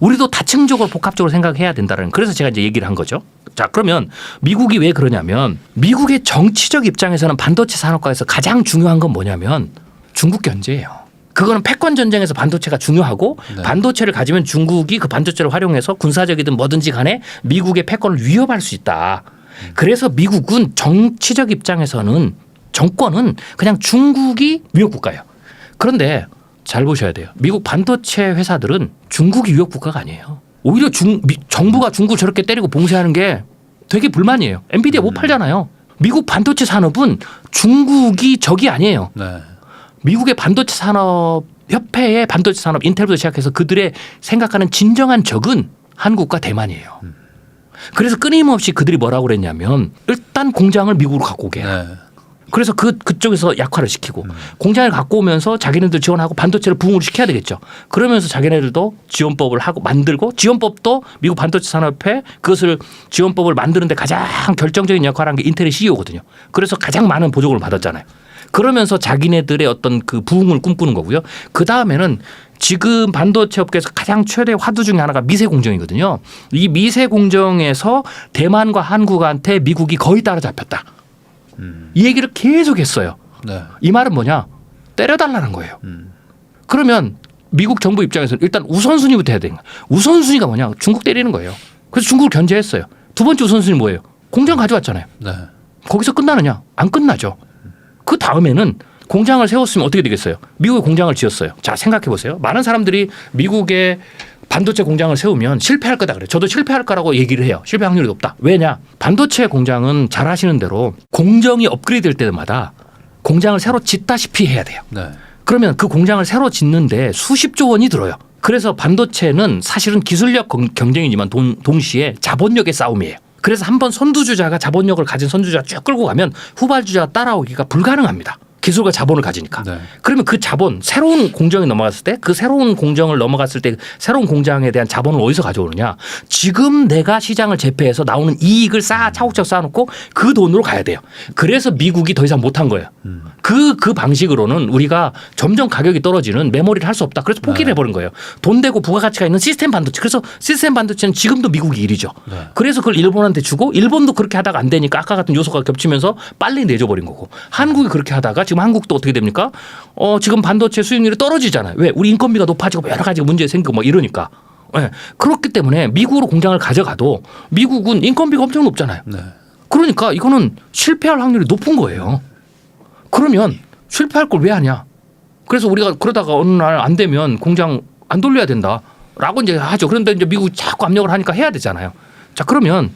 우리도 다층적으로 복합적으로 생각해야 된다는. 그래서 제가 이제 얘기를 한 거죠. 자, 그러면 미국이 왜 그러냐면 미국의 정치적 입장에서는 반도체 산업과에서 가장 중요한 건 뭐냐면 중국 견제예요. 그거는 패권 전쟁에서 반도체가 중요하고 네. 반도체를 가지면 중국이 그 반도체를 활용해서 군사적이든 뭐든지 간에 미국의 패권을 위협할 수 있다. 그래서 미국은 정치적 입장에서는 정권은 그냥 중국이 위협 국가예요. 그런데 잘 보셔야 돼요. 미국 반도체 회사들은 중국이 위협 국가가 아니에요. 오히려 정부가 중국 저렇게 때리고 봉쇄하는 게 되게 불만이에요. 엔비디아 못 팔잖아요. 미국 반도체 산업은 중국이 적이 아니에요. 네. 미국의 반도체 산업 협회의 반도체 산업 인텔부터 시작해서 그들의 생각하는 진정한 적은 한국과 대만이에요. 그래서 끊임없이 그들이 뭐라고 그랬냐면 일단 공장을 미국으로 갖고 오게 해라. 네. 그래서 그쪽에서 약화를 시키고 공장을 갖고 오면서 자기네들 지원하고 반도체를 부흥을 시켜야 되겠죠. 그러면서 자기네들도 지원법을 하고 만들고 지원법도 미국 반도체 산업회 그것을 지원법을 만드는데 가장 결정적인 역할을 한 게 인텔의 CEO거든요. 그래서 가장 많은 보조금을 받았잖아요. 그러면서 자기네들의 어떤 그 부흥을 꿈꾸는 거고요. 그 다음에는 지금 반도체 업계에서 가장 최대 화두 중에 하나가 미세 공정이거든요. 이 미세 공정에서 대만과 한국한테 미국이 거의 따라잡혔다. 이 얘기를 계속 했어요. 네. 이 말은 뭐냐? 때려달라는 거예요. 그러면 미국 정부 입장에서는 일단 우선순위부터 해야 되는 거예요. 우선순위가 뭐냐? 중국 때리는 거예요. 그래서 중국을 견제했어요. 두 번째 우선순위 뭐예요? 공장 가져왔잖아요. 네. 거기서 끝나느냐? 안 끝나죠. 그 다음에는 공장을 세웠으면 어떻게 되겠어요? 미국에 공장을 지었어요. 자, 생각해 보세요. 많은 사람들이 미국에 반도체 공장을 세우면 실패할 거다 그래요. 저도 실패할 거라고 얘기를 해요. 실패 확률이 높다. 왜냐? 반도체 공장은 잘 아시는 대로 공정이 업그레이드 될 때마다 공장을 새로 짓다시피 해야 돼요. 네. 그러면 그 공장을 새로 짓는데 수십조 원이 들어요. 그래서 반도체는 사실은 기술력 경쟁이지만 동시에 자본력의 싸움이에요. 그래서 한번 선두주자가 자본력을 가진 선두주자가 쭉 끌고 가면 후발주자가 따라오기가 불가능합니다. 기술과 자본을 가지니까. 네. 그러면 그 자본 새로운 공정에 넘어갔을 때 그 새로운 공정을 넘어갔을 때 새로운 공장에 대한 자본을 어디서 가져오느냐. 지금 내가 시장을 제패해서 나오는 이익을 차곡차곡 쌓아놓고 그 돈으로 가야 돼요. 그래서 미국이 더 이상 못한 거예요. 그 방식으로는 우리가 점점 가격이 떨어지는 메모리를 할 수 없다. 그래서 포기를 해버린 거예요. 돈 되고 부가가치가 있는 시스템 반도체. 그래서 시스템 반도체는 지금도 미국이 1위죠. 네. 그래서 그걸 일본한테 주고 일본도 그렇게 하다가 안 되니까 아까 같은 요소가 겹치면서 빨리 내줘버린 거고 한국이 그렇게 하다가 지금 한국도 어떻게 됩니까? 지금 반도체 수익률이 떨어지잖아요. 왜? 우리 인건비가 높아지고 여러 가지 문제 생기고 뭐 이러니까. 네. 그렇기 때문에 미국으로 공장을 가져가도 미국은 인건비가 엄청 높잖아요. 네. 그러니까 이거는 실패할 확률이 높은 거예요. 그러면 실패할 걸 왜 하냐? 그래서 우리가 그러다가 어느 날 안 되면 공장 안 돌려야 된다라고 이제 하죠. 그런데 이제 미국이 자꾸 압력을 하니까 해야 되잖아요. 자, 그러면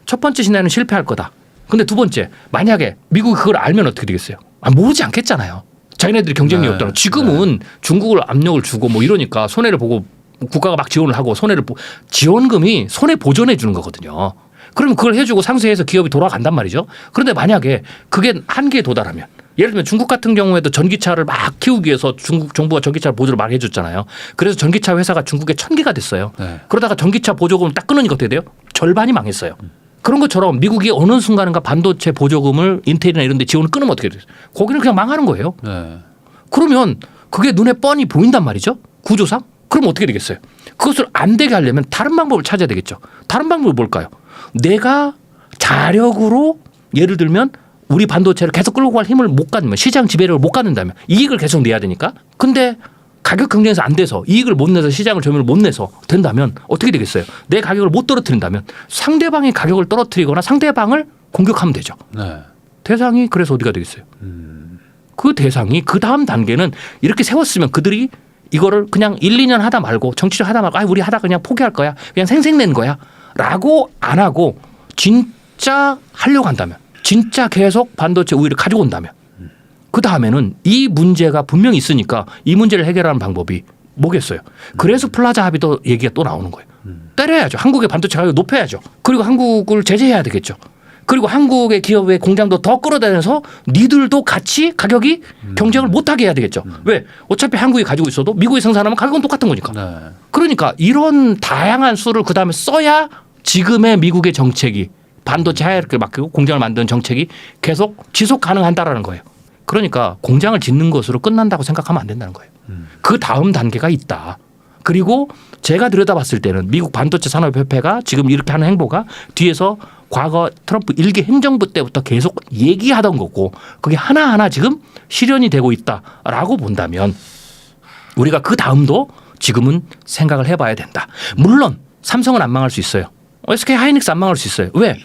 첫 번째 시나리오는 실패할 거다. 근데 두 번째, 만약에 미국이 그걸 알면 어떻게 되겠어요? 모르지 않겠잖아요. 자기네들이 경쟁력이 네. 없다는. 지금은 중국을 압력을 주고 뭐 이러니까 손해를 보고 국가가 막 지원을 하고 지원금이 손해 보전해 주는 거거든요. 그러면 그걸 해주고 상쇄해서 기업이 돌아간단 말이죠. 그런데 만약에 그게 한계에 도달하면 예를 들면 중국 같은 경우에도 전기차를 막 키우기 위해서 중국 정부가 전기차 보조를 막 해줬잖아요. 그래서 전기차 회사가 중국에 1000개가 됐어요. 네. 그러다가 전기차 보조금을 딱 끊으니까 어떻게 돼요? 절반이 망했어요. 그런 것처럼 미국이 어느 순간인가 반도체 보조금을 인텔이나 이런 데 지원을 끊으면 어떻게 돼요? 거기는 그냥 망하는 거예요. 네. 그러면 그게 눈에 뻔히 보인단 말이죠. 구조상. 그럼 어떻게 되겠어요? 그것을 안 되게 하려면 다른 방법을 찾아야 되겠죠. 다른 방법이 뭘까요? 내가 자력으로 예를 들면 우리 반도체를 계속 끌고 갈 힘을 못 갖으면 시장 지배력을 못 갖는다면 이익을 계속 내야 되니까. 근데 가격 경쟁에서 안 돼서 이익을 못 내서 시장을 점유를 못 내서 된다면 어떻게 되겠어요? 내 가격을 못 떨어뜨린다면 상대방의 가격을 떨어뜨리거나 상대방을 공격하면 되죠. 네. 대상이 그래서 어디가 되겠어요? 그 대상이 그 다음 단계는 이렇게 세웠으면 그들이 이거를 그냥 1, 2년 하다 말고 정치적 하다 말고 우리 하다 그냥 포기할 거야. 그냥 생색낸 거야. 라고 안 하고 진짜 하려고 한다면 진짜 계속 반도체 우위를 가지고 온다면 그 다음에는 이 문제가 분명히 있으니까 이 문제를 해결하는 방법이 뭐겠어요. 그래서 플라자 합의도 얘기가 또 나오는 거예요. 때려야죠. 한국의 반도체 가격을 높여야죠. 그리고 한국을 제재해야 되겠죠. 그리고 한국의 기업의 공장도 더 끌어다녀서 니들도 같이 가격이 경쟁을 못하게 해야 되겠죠. 왜? 어차피 한국이 가지고 있어도 미국이 생산하면 가격은 똑같은 거니까. 네. 그러니까 이런 다양한 수를 그다음에 써야 지금의 미국의 정책이 반도체 하이를 맡기고 공장을 만드는 정책이 계속 지속 가능한다라는 거예요. 그러니까 공장을 짓는 것으로 끝난다고 생각하면 안 된다는 거예요. 그 다음 단계가 있다. 그리고 제가 들여다봤을 때는 미국 반도체 산업협회가 지금 이렇게 하는 행보가 뒤에서 과거 트럼프 1기 행정부 때부터 계속 얘기하던 거고 그게 하나하나 지금 실현이 되고 있다라고 본다면 우리가 그 다음도 지금은 생각을 해봐야 된다. 물론 삼성은 안 망할 수 있어요. SK 하이닉스 안 망할 수 있어요. 왜?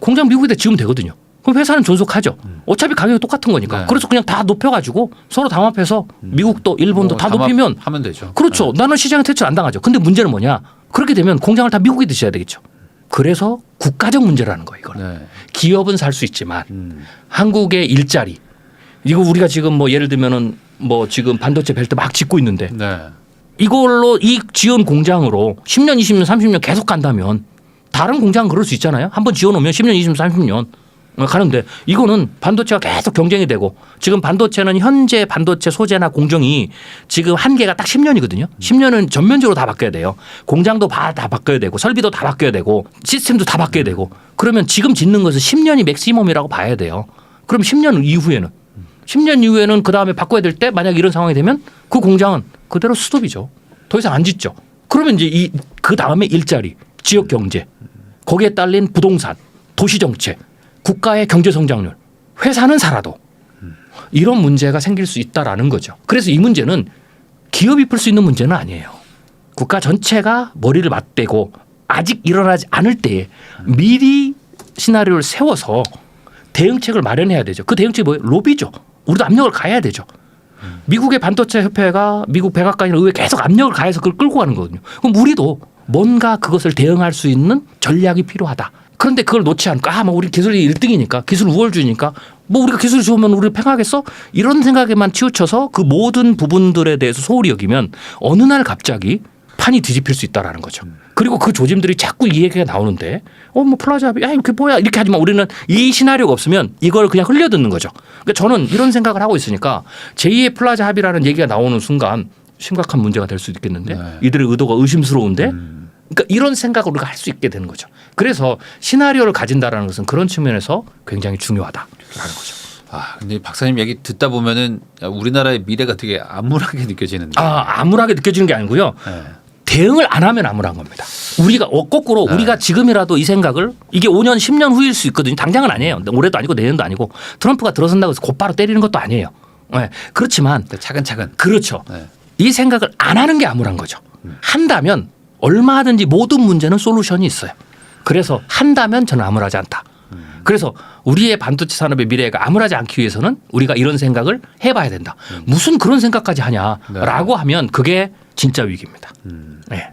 공장 미국에다 지으면 되거든요. 그럼 회사는 존속하죠. 어차피 가격이 똑같은 거니까. 네. 그래서 그냥 다 높여가지고 서로 담합해서 미국도 일본도 다 높이면 하면 되죠. 그렇죠. 나는 시장에 퇴출 안 당하죠. 근데 문제는 뭐냐? 그렇게 되면 공장을 다 미국에 드셔야 되겠죠. 그래서 국가적 문제라는 거예요. 이거는. 네. 기업은 살 수 있지만 한국의 일자리 이거 우리가 지금 뭐 예를 들면은 뭐 지금 반도체 벨트 막 짓고 있는데 네. 이걸로 이 지은 공장으로 10년, 20년, 30년 계속 간다면 다른 공장은 그럴 수 있잖아요. 한번 지어놓으면 10년, 20년, 30년 가는데 이거는 반도체가 계속 경쟁이 되고 지금 반도체는 현재 반도체 소재나 공정이 지금 한계가 딱 10년이거든요. 10년은 전면적으로 다 바뀌어야 돼요. 공장도 다 바뀌어야 되고 설비도 다 바뀌어야 되고 시스템도 다 바뀌어야 되고 그러면 지금 짓는 것은 10년이 맥시멈이라고 봐야 돼요. 그럼 10년 이후에는 그다음에 바꿔야 될 때 만약 이런 상황이 되면 그 공장은 그대로 스톱이죠. 더 이상 안 짓죠. 그러면 이제 그 다음에 일자리, 지역 경제, 거기에 딸린 부동산, 도시 정책, 국가의 경제 성장률, 회사는 살아도 이런 문제가 생길 수 있다라는 거죠. 그래서 이 문제는 기업이 풀 수 있는 문제는 아니에요. 국가 전체가 머리를 맞대고 아직 일어나지 않을 때에 미리 시나리오를 세워서 대응책을 마련해야 되죠. 그 대응책이 뭐예요? 로비죠. 우리도 압력을 가해야 되죠. 미국의 반도체 협회가 미국 백악관이나 의회에 계속 압력을 가해서 그걸 끌고 가는 거거든요. 그럼 우리도 뭔가 그것을 대응할 수 있는 전략이 필요하다. 그런데 그걸 놓지 않고 뭐 우리 기술이 1등이니까 기술 우월주의니까 뭐 우리가 기술이 좋으면 우리 팽하겠어? 이런 생각에만 치우쳐서 그 모든 부분들에 대해서 소홀히 여기면 어느 날 갑자기 판이 뒤집힐 수 있다라는 거죠. 그리고 그 조짐들이 자꾸 이 얘기가 나오는데 뭐 플라자 합의 이게 뭐야 이렇게 하지만 우리는 이 시나리오가 없으면 이걸 그냥 흘려듣는 거죠. 그러니까 저는 이런 생각을 하고 있으니까 제2의 플라자 합의라는 얘기가 나오는 순간 심각한 문제가 될 수 있겠는데 네. 이들의 의도가 의심스러운데 그러니까 이런 생각을 우리가 할 수 있게 되는 거죠. 그래서 시나리오를 가진다라는 것은 그런 측면에서 굉장히 중요하다라는 거죠. 근데 박사님 얘기 듣다 보면은 우리나라의 미래가 되게 암울하게 느껴지는데. 암울하게 느껴지는 게 아니고요. 네. 대응을 안 하면 암울한 겁니다. 우리가 거꾸로 네. 우리가 지금이라도 이 생각을 이게 5년 10년 후일 수 있거든요. 당장은 아니에요. 올해도 아니고 내년도 아니고 트럼프가 들어선다고 해서 곧바로 때리는 것도 아니에요. 네. 그렇지만 차근차근. 그렇죠. 네. 이 생각을 안 하는 게 암울한 거죠. 한다면 얼마든지 모든 문제는 솔루션이 있어요. 그래서 한다면 저는 암울하지 않다. 그래서 우리의 반도체 산업의 미래가 암울하지 않기 위해서는 우리가 이런 생각을 해봐야 된다. 무슨 그런 생각까지 하냐라고 하면 그게 진짜 위기입니다. 네.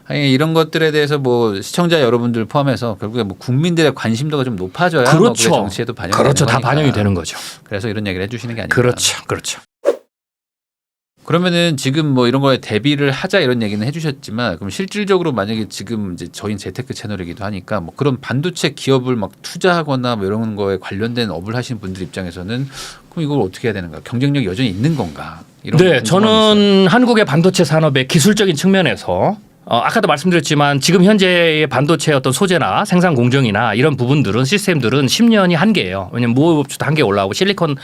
아니, 이런 것들에 대해서 뭐 시청자 여러분들 포함해서 결국에 뭐 국민들의 관심도가 좀 높아져야 뭐 그렇죠. 그게 정치에도 반영이 그렇죠. 되는 다 거니까. 반영이 되는 거죠. 그래서 이런 얘기를 해주시는 게 아니라. 그렇죠. 그렇죠. 그러면은 지금 뭐 이런 거에 대비를 하자 이런 얘기는 해주셨지만 그럼 실질적으로 만약에 지금 이제 저희는 재테크 채널이기도 하니까 뭐 그런 반도체 기업을 막 투자하거나 뭐 이런 거에 관련된 업을 하시는 분들 입장에서는 그럼 이걸 어떻게 해야 되는가? 경쟁력이 여전히 있는 건가? 이런 네, 궁금함이 있어요. 저는 한국의 반도체 산업의 기술적인 측면에서 아까도 말씀드렸지만 지금 현재의 반도체 어떤 소재나 생산 공정이나 이런 부분들은 시스템들은 10년이 한계예요. 왜냐하면 무호흡수도 한계 올라오고 실리콘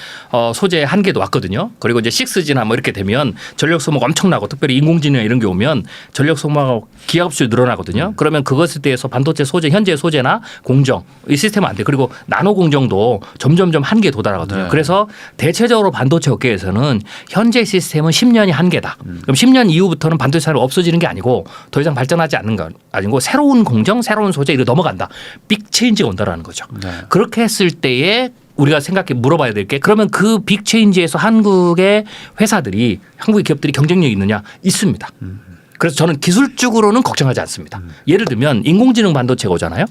소재 한계도 왔거든요. 그리고 이제 6G나 뭐 이렇게 되면 전력 소모가 엄청나고 특별히 인공지능 이런 게 오면 전력 소모가 기하급수로 늘어나거든요. 그러면 그것에 대해서 반도체 소재 현재 소재나 공정 이 시스템은 안 돼. 그리고 나노 공정도 점점점 한계에 도달하거든요. 네. 그래서 대체적으로 반도체 업계에서는 현재 시스템은 10년이 한계다. 그럼 10년 이후부터는 반도체 산업이 없어지는 게 아니고 더 이상 발전하지 않는 건 아니고 새로운 공정, 새로운 소재 이로 넘어간다. 빅 체인지가 온다라는 거죠. 네. 그렇게 했을 때에 우리가 생각해 물어봐야 될 게 그러면 그 빅 체인지에서 한국의 회사들이 한국의 기업들이 경쟁력이 있느냐? 있습니다. 그래서 저는 기술적으로는 걱정하지 않습니다. 예를 들면 인공지능 반도체가 오잖아요.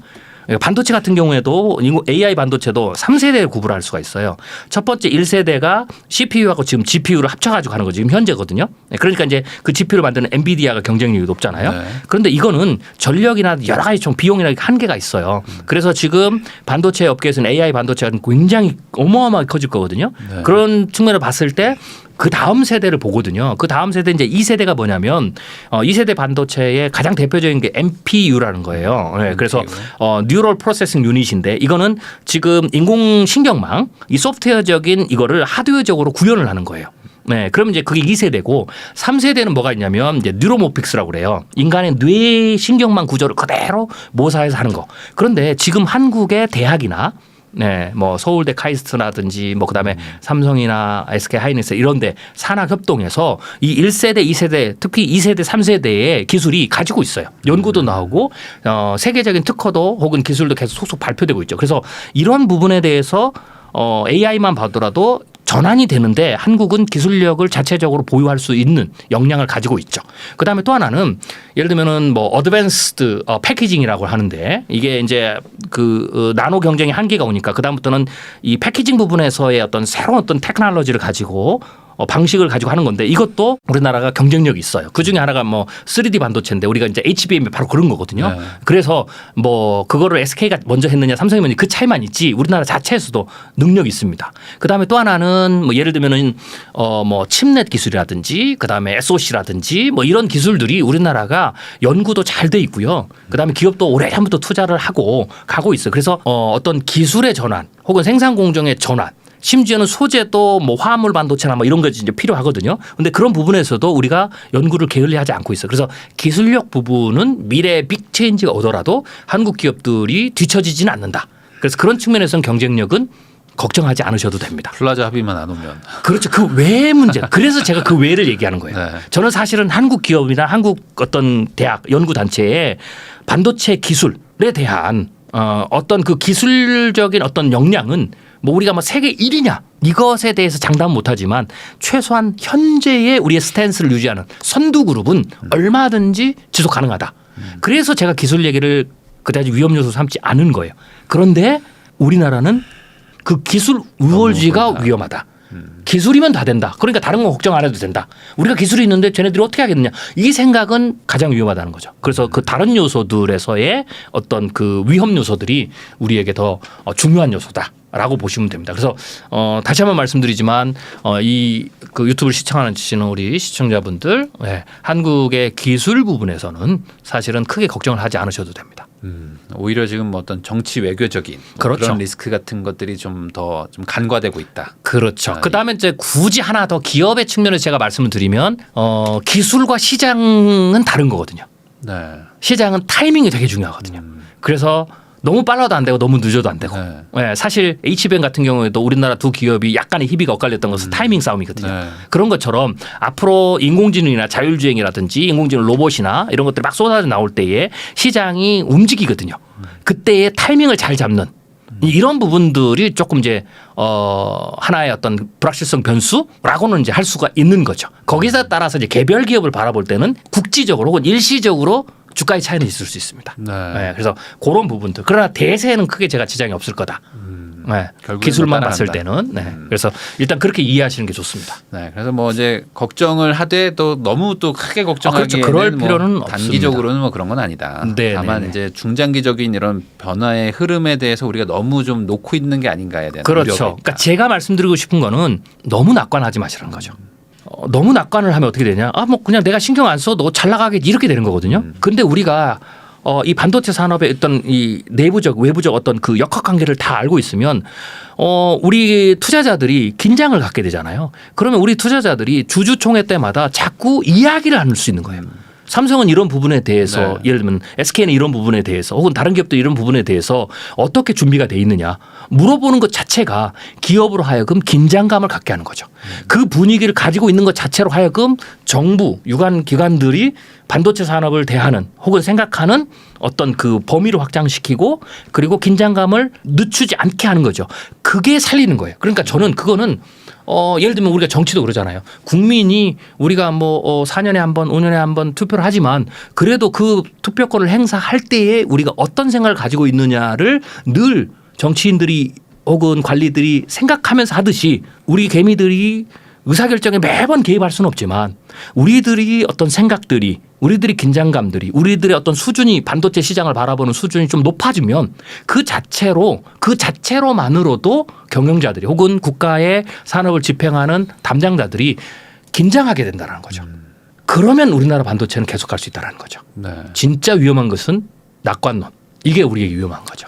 반도체 같은 경우에도 AI 반도체도 3세대에 구분할 수가 있어요. 첫 번째 1세대가 CPU하고 지금 GPU를 합쳐가지고 하는 거죠. 지금 현재거든요. 그러니까 이제 그 GPU를 만드는 엔비디아가 경쟁력이 높잖아요. 네. 그런데 이거는 전력이나 여러 가지 총 비용이나 한계가 있어요. 그래서 지금 반도체 업계에서는 AI 반도체가 굉장히 어마어마하게 커질 거거든요. 네. 그런 측면을 봤을 때 그 다음 세대를 보거든요. 그 다음 세대 이제 2세대가 뭐냐면 2세대 반도체의 가장 대표적인 게 NPU라는 거예요. 네, 그래서 뉴럴 프로세싱 유닛인데 이거는 지금 인공신경망 이 소프트웨어적인 이거를 하드웨어적으로 구현을 하는 거예요. 네, 그러면 이제 그게 2세대고 3세대는 뭐가 있냐면 이제 뉴로모픽스라고 그래요. 인간의 뇌 신경망 구조를 그대로 모사해서 하는 거. 그런데 지금 한국의 대학이나 네, 뭐 서울대 카이스트라든지 뭐 그다음에 삼성이나 SK 하이닉스 이런데 산학 협동해서 이 1세대, 2세대, 특히 2세대, 3세대의 기술이 가지고 있어요. 연구도 나오고 세계적인 특허도 혹은 기술도 계속 속속 발표되고 있죠. 그래서 이런 부분에 대해서 AI만 봐더라도 전환이 되는데 한국은 기술력을 자체적으로 보유할 수 있는 역량을 가지고 있죠. 그다음에 또 하나는 예를 들면은 뭐 어드밴스드 패키징이라고 하는데 이게 이제 그 나노 경쟁의 한계가 오니까 그다음부터는 이 패키징 부분에서의 어떤 새로운 어떤 테크놀로지를 가지고 방식을 가지고 하는 건데 이것도 우리나라가 경쟁력이 있어요. 그 중에 하나가 뭐 3D 반도체인데 우리가 이제 HBM이 바로 그런 거거든요. 네. 그래서 뭐 그거를 SK가 먼저 했느냐 삼성이 먼저 그 차이만 있지 우리나라 자체에서도 능력이 있습니다. 그다음에 또 하나는 뭐 예를 들면은 뭐 칩넷 기술이라든지 그다음에 SOC라든지 뭐 이런 기술들이 우리나라가 연구도 잘 돼 있고요. 그다음에 기업도 오래전부터 투자를 하고 가고 있어요. 그래서 어떤 기술의 전환 혹은 생산 공정의 전환 심지어는 소재도 뭐 화합물 반도체나 뭐 이런 것이 이제 필요하거든요. 그런데 그런 부분에서도 우리가 연구를 게을리하지 않고 있어요. 그래서 기술력 부분은 미래 빅체인지가 오더라도 한국 기업들이 뒤처지지는 않는다. 그래서 그런 측면에서는 경쟁력은 걱정하지 않으셔도 됩니다. 플라자 합의만 안 오면. 그렇죠. 그 외의 문제. 그래서 제가 그 외를 얘기하는 거예요. 네. 저는 사실은 한국 기업이나 한국 어떤 대학 연구 단체에 반도체 기술에 대한 어떤 그 기술적인 어떤 역량은 뭐 우리가 뭐 세계 1위냐 이것에 대해서 장담은 못하지만 최소한 현재의 우리의 스탠스를 유지하는 선두 그룹은 얼마든지 지속 가능하다. 그래서 제가 기술 얘기를 그다지 위험 요소 삼지 않은 거예요. 그런데 우리나라는 그 기술 우월주의가 위험하다. 기술이면 다 된다. 그러니까 다른 거 걱정 안 해도 된다. 우리가 기술이 있는데 쟤네들이 어떻게 하겠느냐. 이 생각은 가장 위험하다는 거죠. 그래서 그 다른 요소들에서의 어떤 그 위험 요소들이 우리에게 더 중요한 요소다라고 보시면 됩니다. 그래서 다시 한번 말씀드리지만 이 그 유튜브를 시청하시는 우리 시청자분들 한국의 기술 부분에서는 사실은 크게 걱정을 하지 않으셔도 됩니다. 오히려 지금 뭐 어떤 정치 외교적인 그렇죠. 그런 리스크 같은 것들이 좀 더 좀 간과되고 있다. 그렇죠. 그다음에 이제 굳이 하나 더 기업의 측면에서 제가 말씀을 드리면 기술과 시장은 다른 거거든요. 네. 시장은 타이밍이 되게 중요하거든요. 그래서 너무 빨라도 안 되고 너무 늦어도 안 되고. 네. 네, 사실 HBM 같은 경우에도 우리나라 두 기업이 약간의 희비가 엇갈렸던 것은 타이밍 싸움이거든요. 네. 그런 것처럼 앞으로 인공지능이나 자율주행이라든지 인공지능 로봇이나 이런 것들이 막 쏟아져 나올 때에 시장이 움직이거든요. 그때의 타이밍을 잘 잡는 이런 부분들이 조금 이제 하나의 어떤 불확실성 변수라고는 이제 할 수가 있는 거죠. 거기서 따라서 이제 개별 기업을 바라볼 때는 국지적으로 혹은 일시적으로 주가의 차이는 있을 수 있습니다. 네. 네, 그래서 그런 부분들. 그러나 대세는 크게 제가 지장이 없을 거다. 네, 결국에는 기술만 뭐 봤을 따라간다. 때는. 네. 그래서 일단 그렇게 이해하시는 게 좋습니다. 네, 그래서 뭐 이제 걱정을 하되 또 너무 또 크게 걱정하기에는 그렇죠. 그럴 뭐 필요는 단기적으로는 뭐 그런 건 아니다. 네, 다만 네, 네. 이제 중장기적인 이런 변화의 흐름에 대해서 우리가 너무 좀 놓고 있는 게 아닌가에 대한 우려가 그렇죠. 있다. 그러니까 제가 말씀드리고 싶은 거는 너무 낙관하지 마시라는 거죠. 너무 낙관을 하면 어떻게 되냐? 뭐 그냥 내가 신경 안 써도 잘 나가겠지 이렇게 되는 거거든요. 근데 우리가 이 반도체 산업의 어떤 이 내부적 외부적 어떤 그 역학관계를 다 알고 있으면 우리 투자자들이 긴장을 갖게 되잖아요. 그러면 우리 투자자들이 주주총회 때마다 자꾸 이야기를 할 수 있는 거예요. 삼성은 이런 부분에 대해서 네. 예를 들면 SK는 이런 부분에 대해서 혹은 다른 기업도 이런 부분에 대해서 어떻게 준비가 돼 있느냐 물어보는 것 자체가 기업으로 하여금 긴장감을 갖게 하는 거죠. 그 분위기를 가지고 있는 것 자체로 하여금 정부 유관 기관들이 반도체 산업을 대하는 혹은 생각하는 어떤 그 범위를 확장시키고 그리고 긴장감을 늦추지 않게 하는 거죠. 그게 살리는 거예요. 그러니까 저는 그거는 예를 들면 우리가 정치도 그러잖아요. 국민이 우리가 뭐 4년에 한 번, 5년에 한 번 투표를 하지만 그래도 그 투표권을 행사할 때에 우리가 어떤 생각을 가지고 있느냐를 늘 정치인들이 혹은 관리들이 생각하면서 하듯이 우리 개미들이 의사결정에 매번 개입할 수는 없지만 우리들이 어떤 생각들이 우리들이 긴장감들이 우리들의 어떤 수준이 반도체 시장을 바라보는 수준이 좀 높아지면 그 자체로만으로도 경영자들이 혹은 국가의 산업을 집행하는 담당자들이 긴장하게 된다는 거죠. 그러면 우리나라 반도체는 계속 갈 수 있다는 거죠. 네. 진짜 위험한 것은 낙관론. 이게 우리에게 위험한 거죠.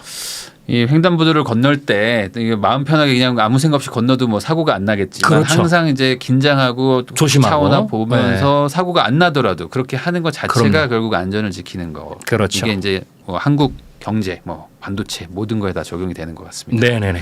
이 횡단보도를 건널 때 이게 마음 편하게 그냥 아무 생각 없이 건너도 뭐 사고가 안 나겠지만 그렇죠. 항상 이제 긴장하고 조심하고. 차오나 보면서 사고가 안 나더라도 그렇게 하는 것 자체가 그럼요. 결국 안전을 지키는 거. 그렇죠. 이게 이제 뭐 한국 경제, 뭐 반도체 모든 거에 다 적용이 되는 것 같습니다. 네네네.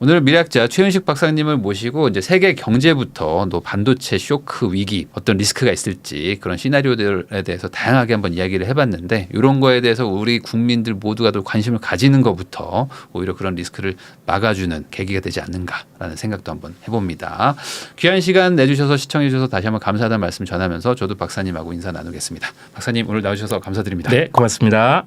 오늘 미래학자 최윤식 박사님을 모시고 이제 세계 경제부터 또 반도체 쇼크 위기 어떤 리스크가 있을지 그런 시나리오들에 대해서 다양하게 한번 이야기를 해봤는데 이런 거에 대해서 우리 국민들 모두가 또 관심을 가지는 것부터 오히려 그런 리스크를 막아주는 계기가 되지 않는가라는 생각도 한번 해봅니다. 귀한 시간 내주셔서 시청해 주셔서 다시 한번 감사하다는 말씀 전하면서 저도 박사님하고 인사 나누겠습니다. 박사님 오늘 나와주셔서 감사드립니다. 네, 고맙습니다.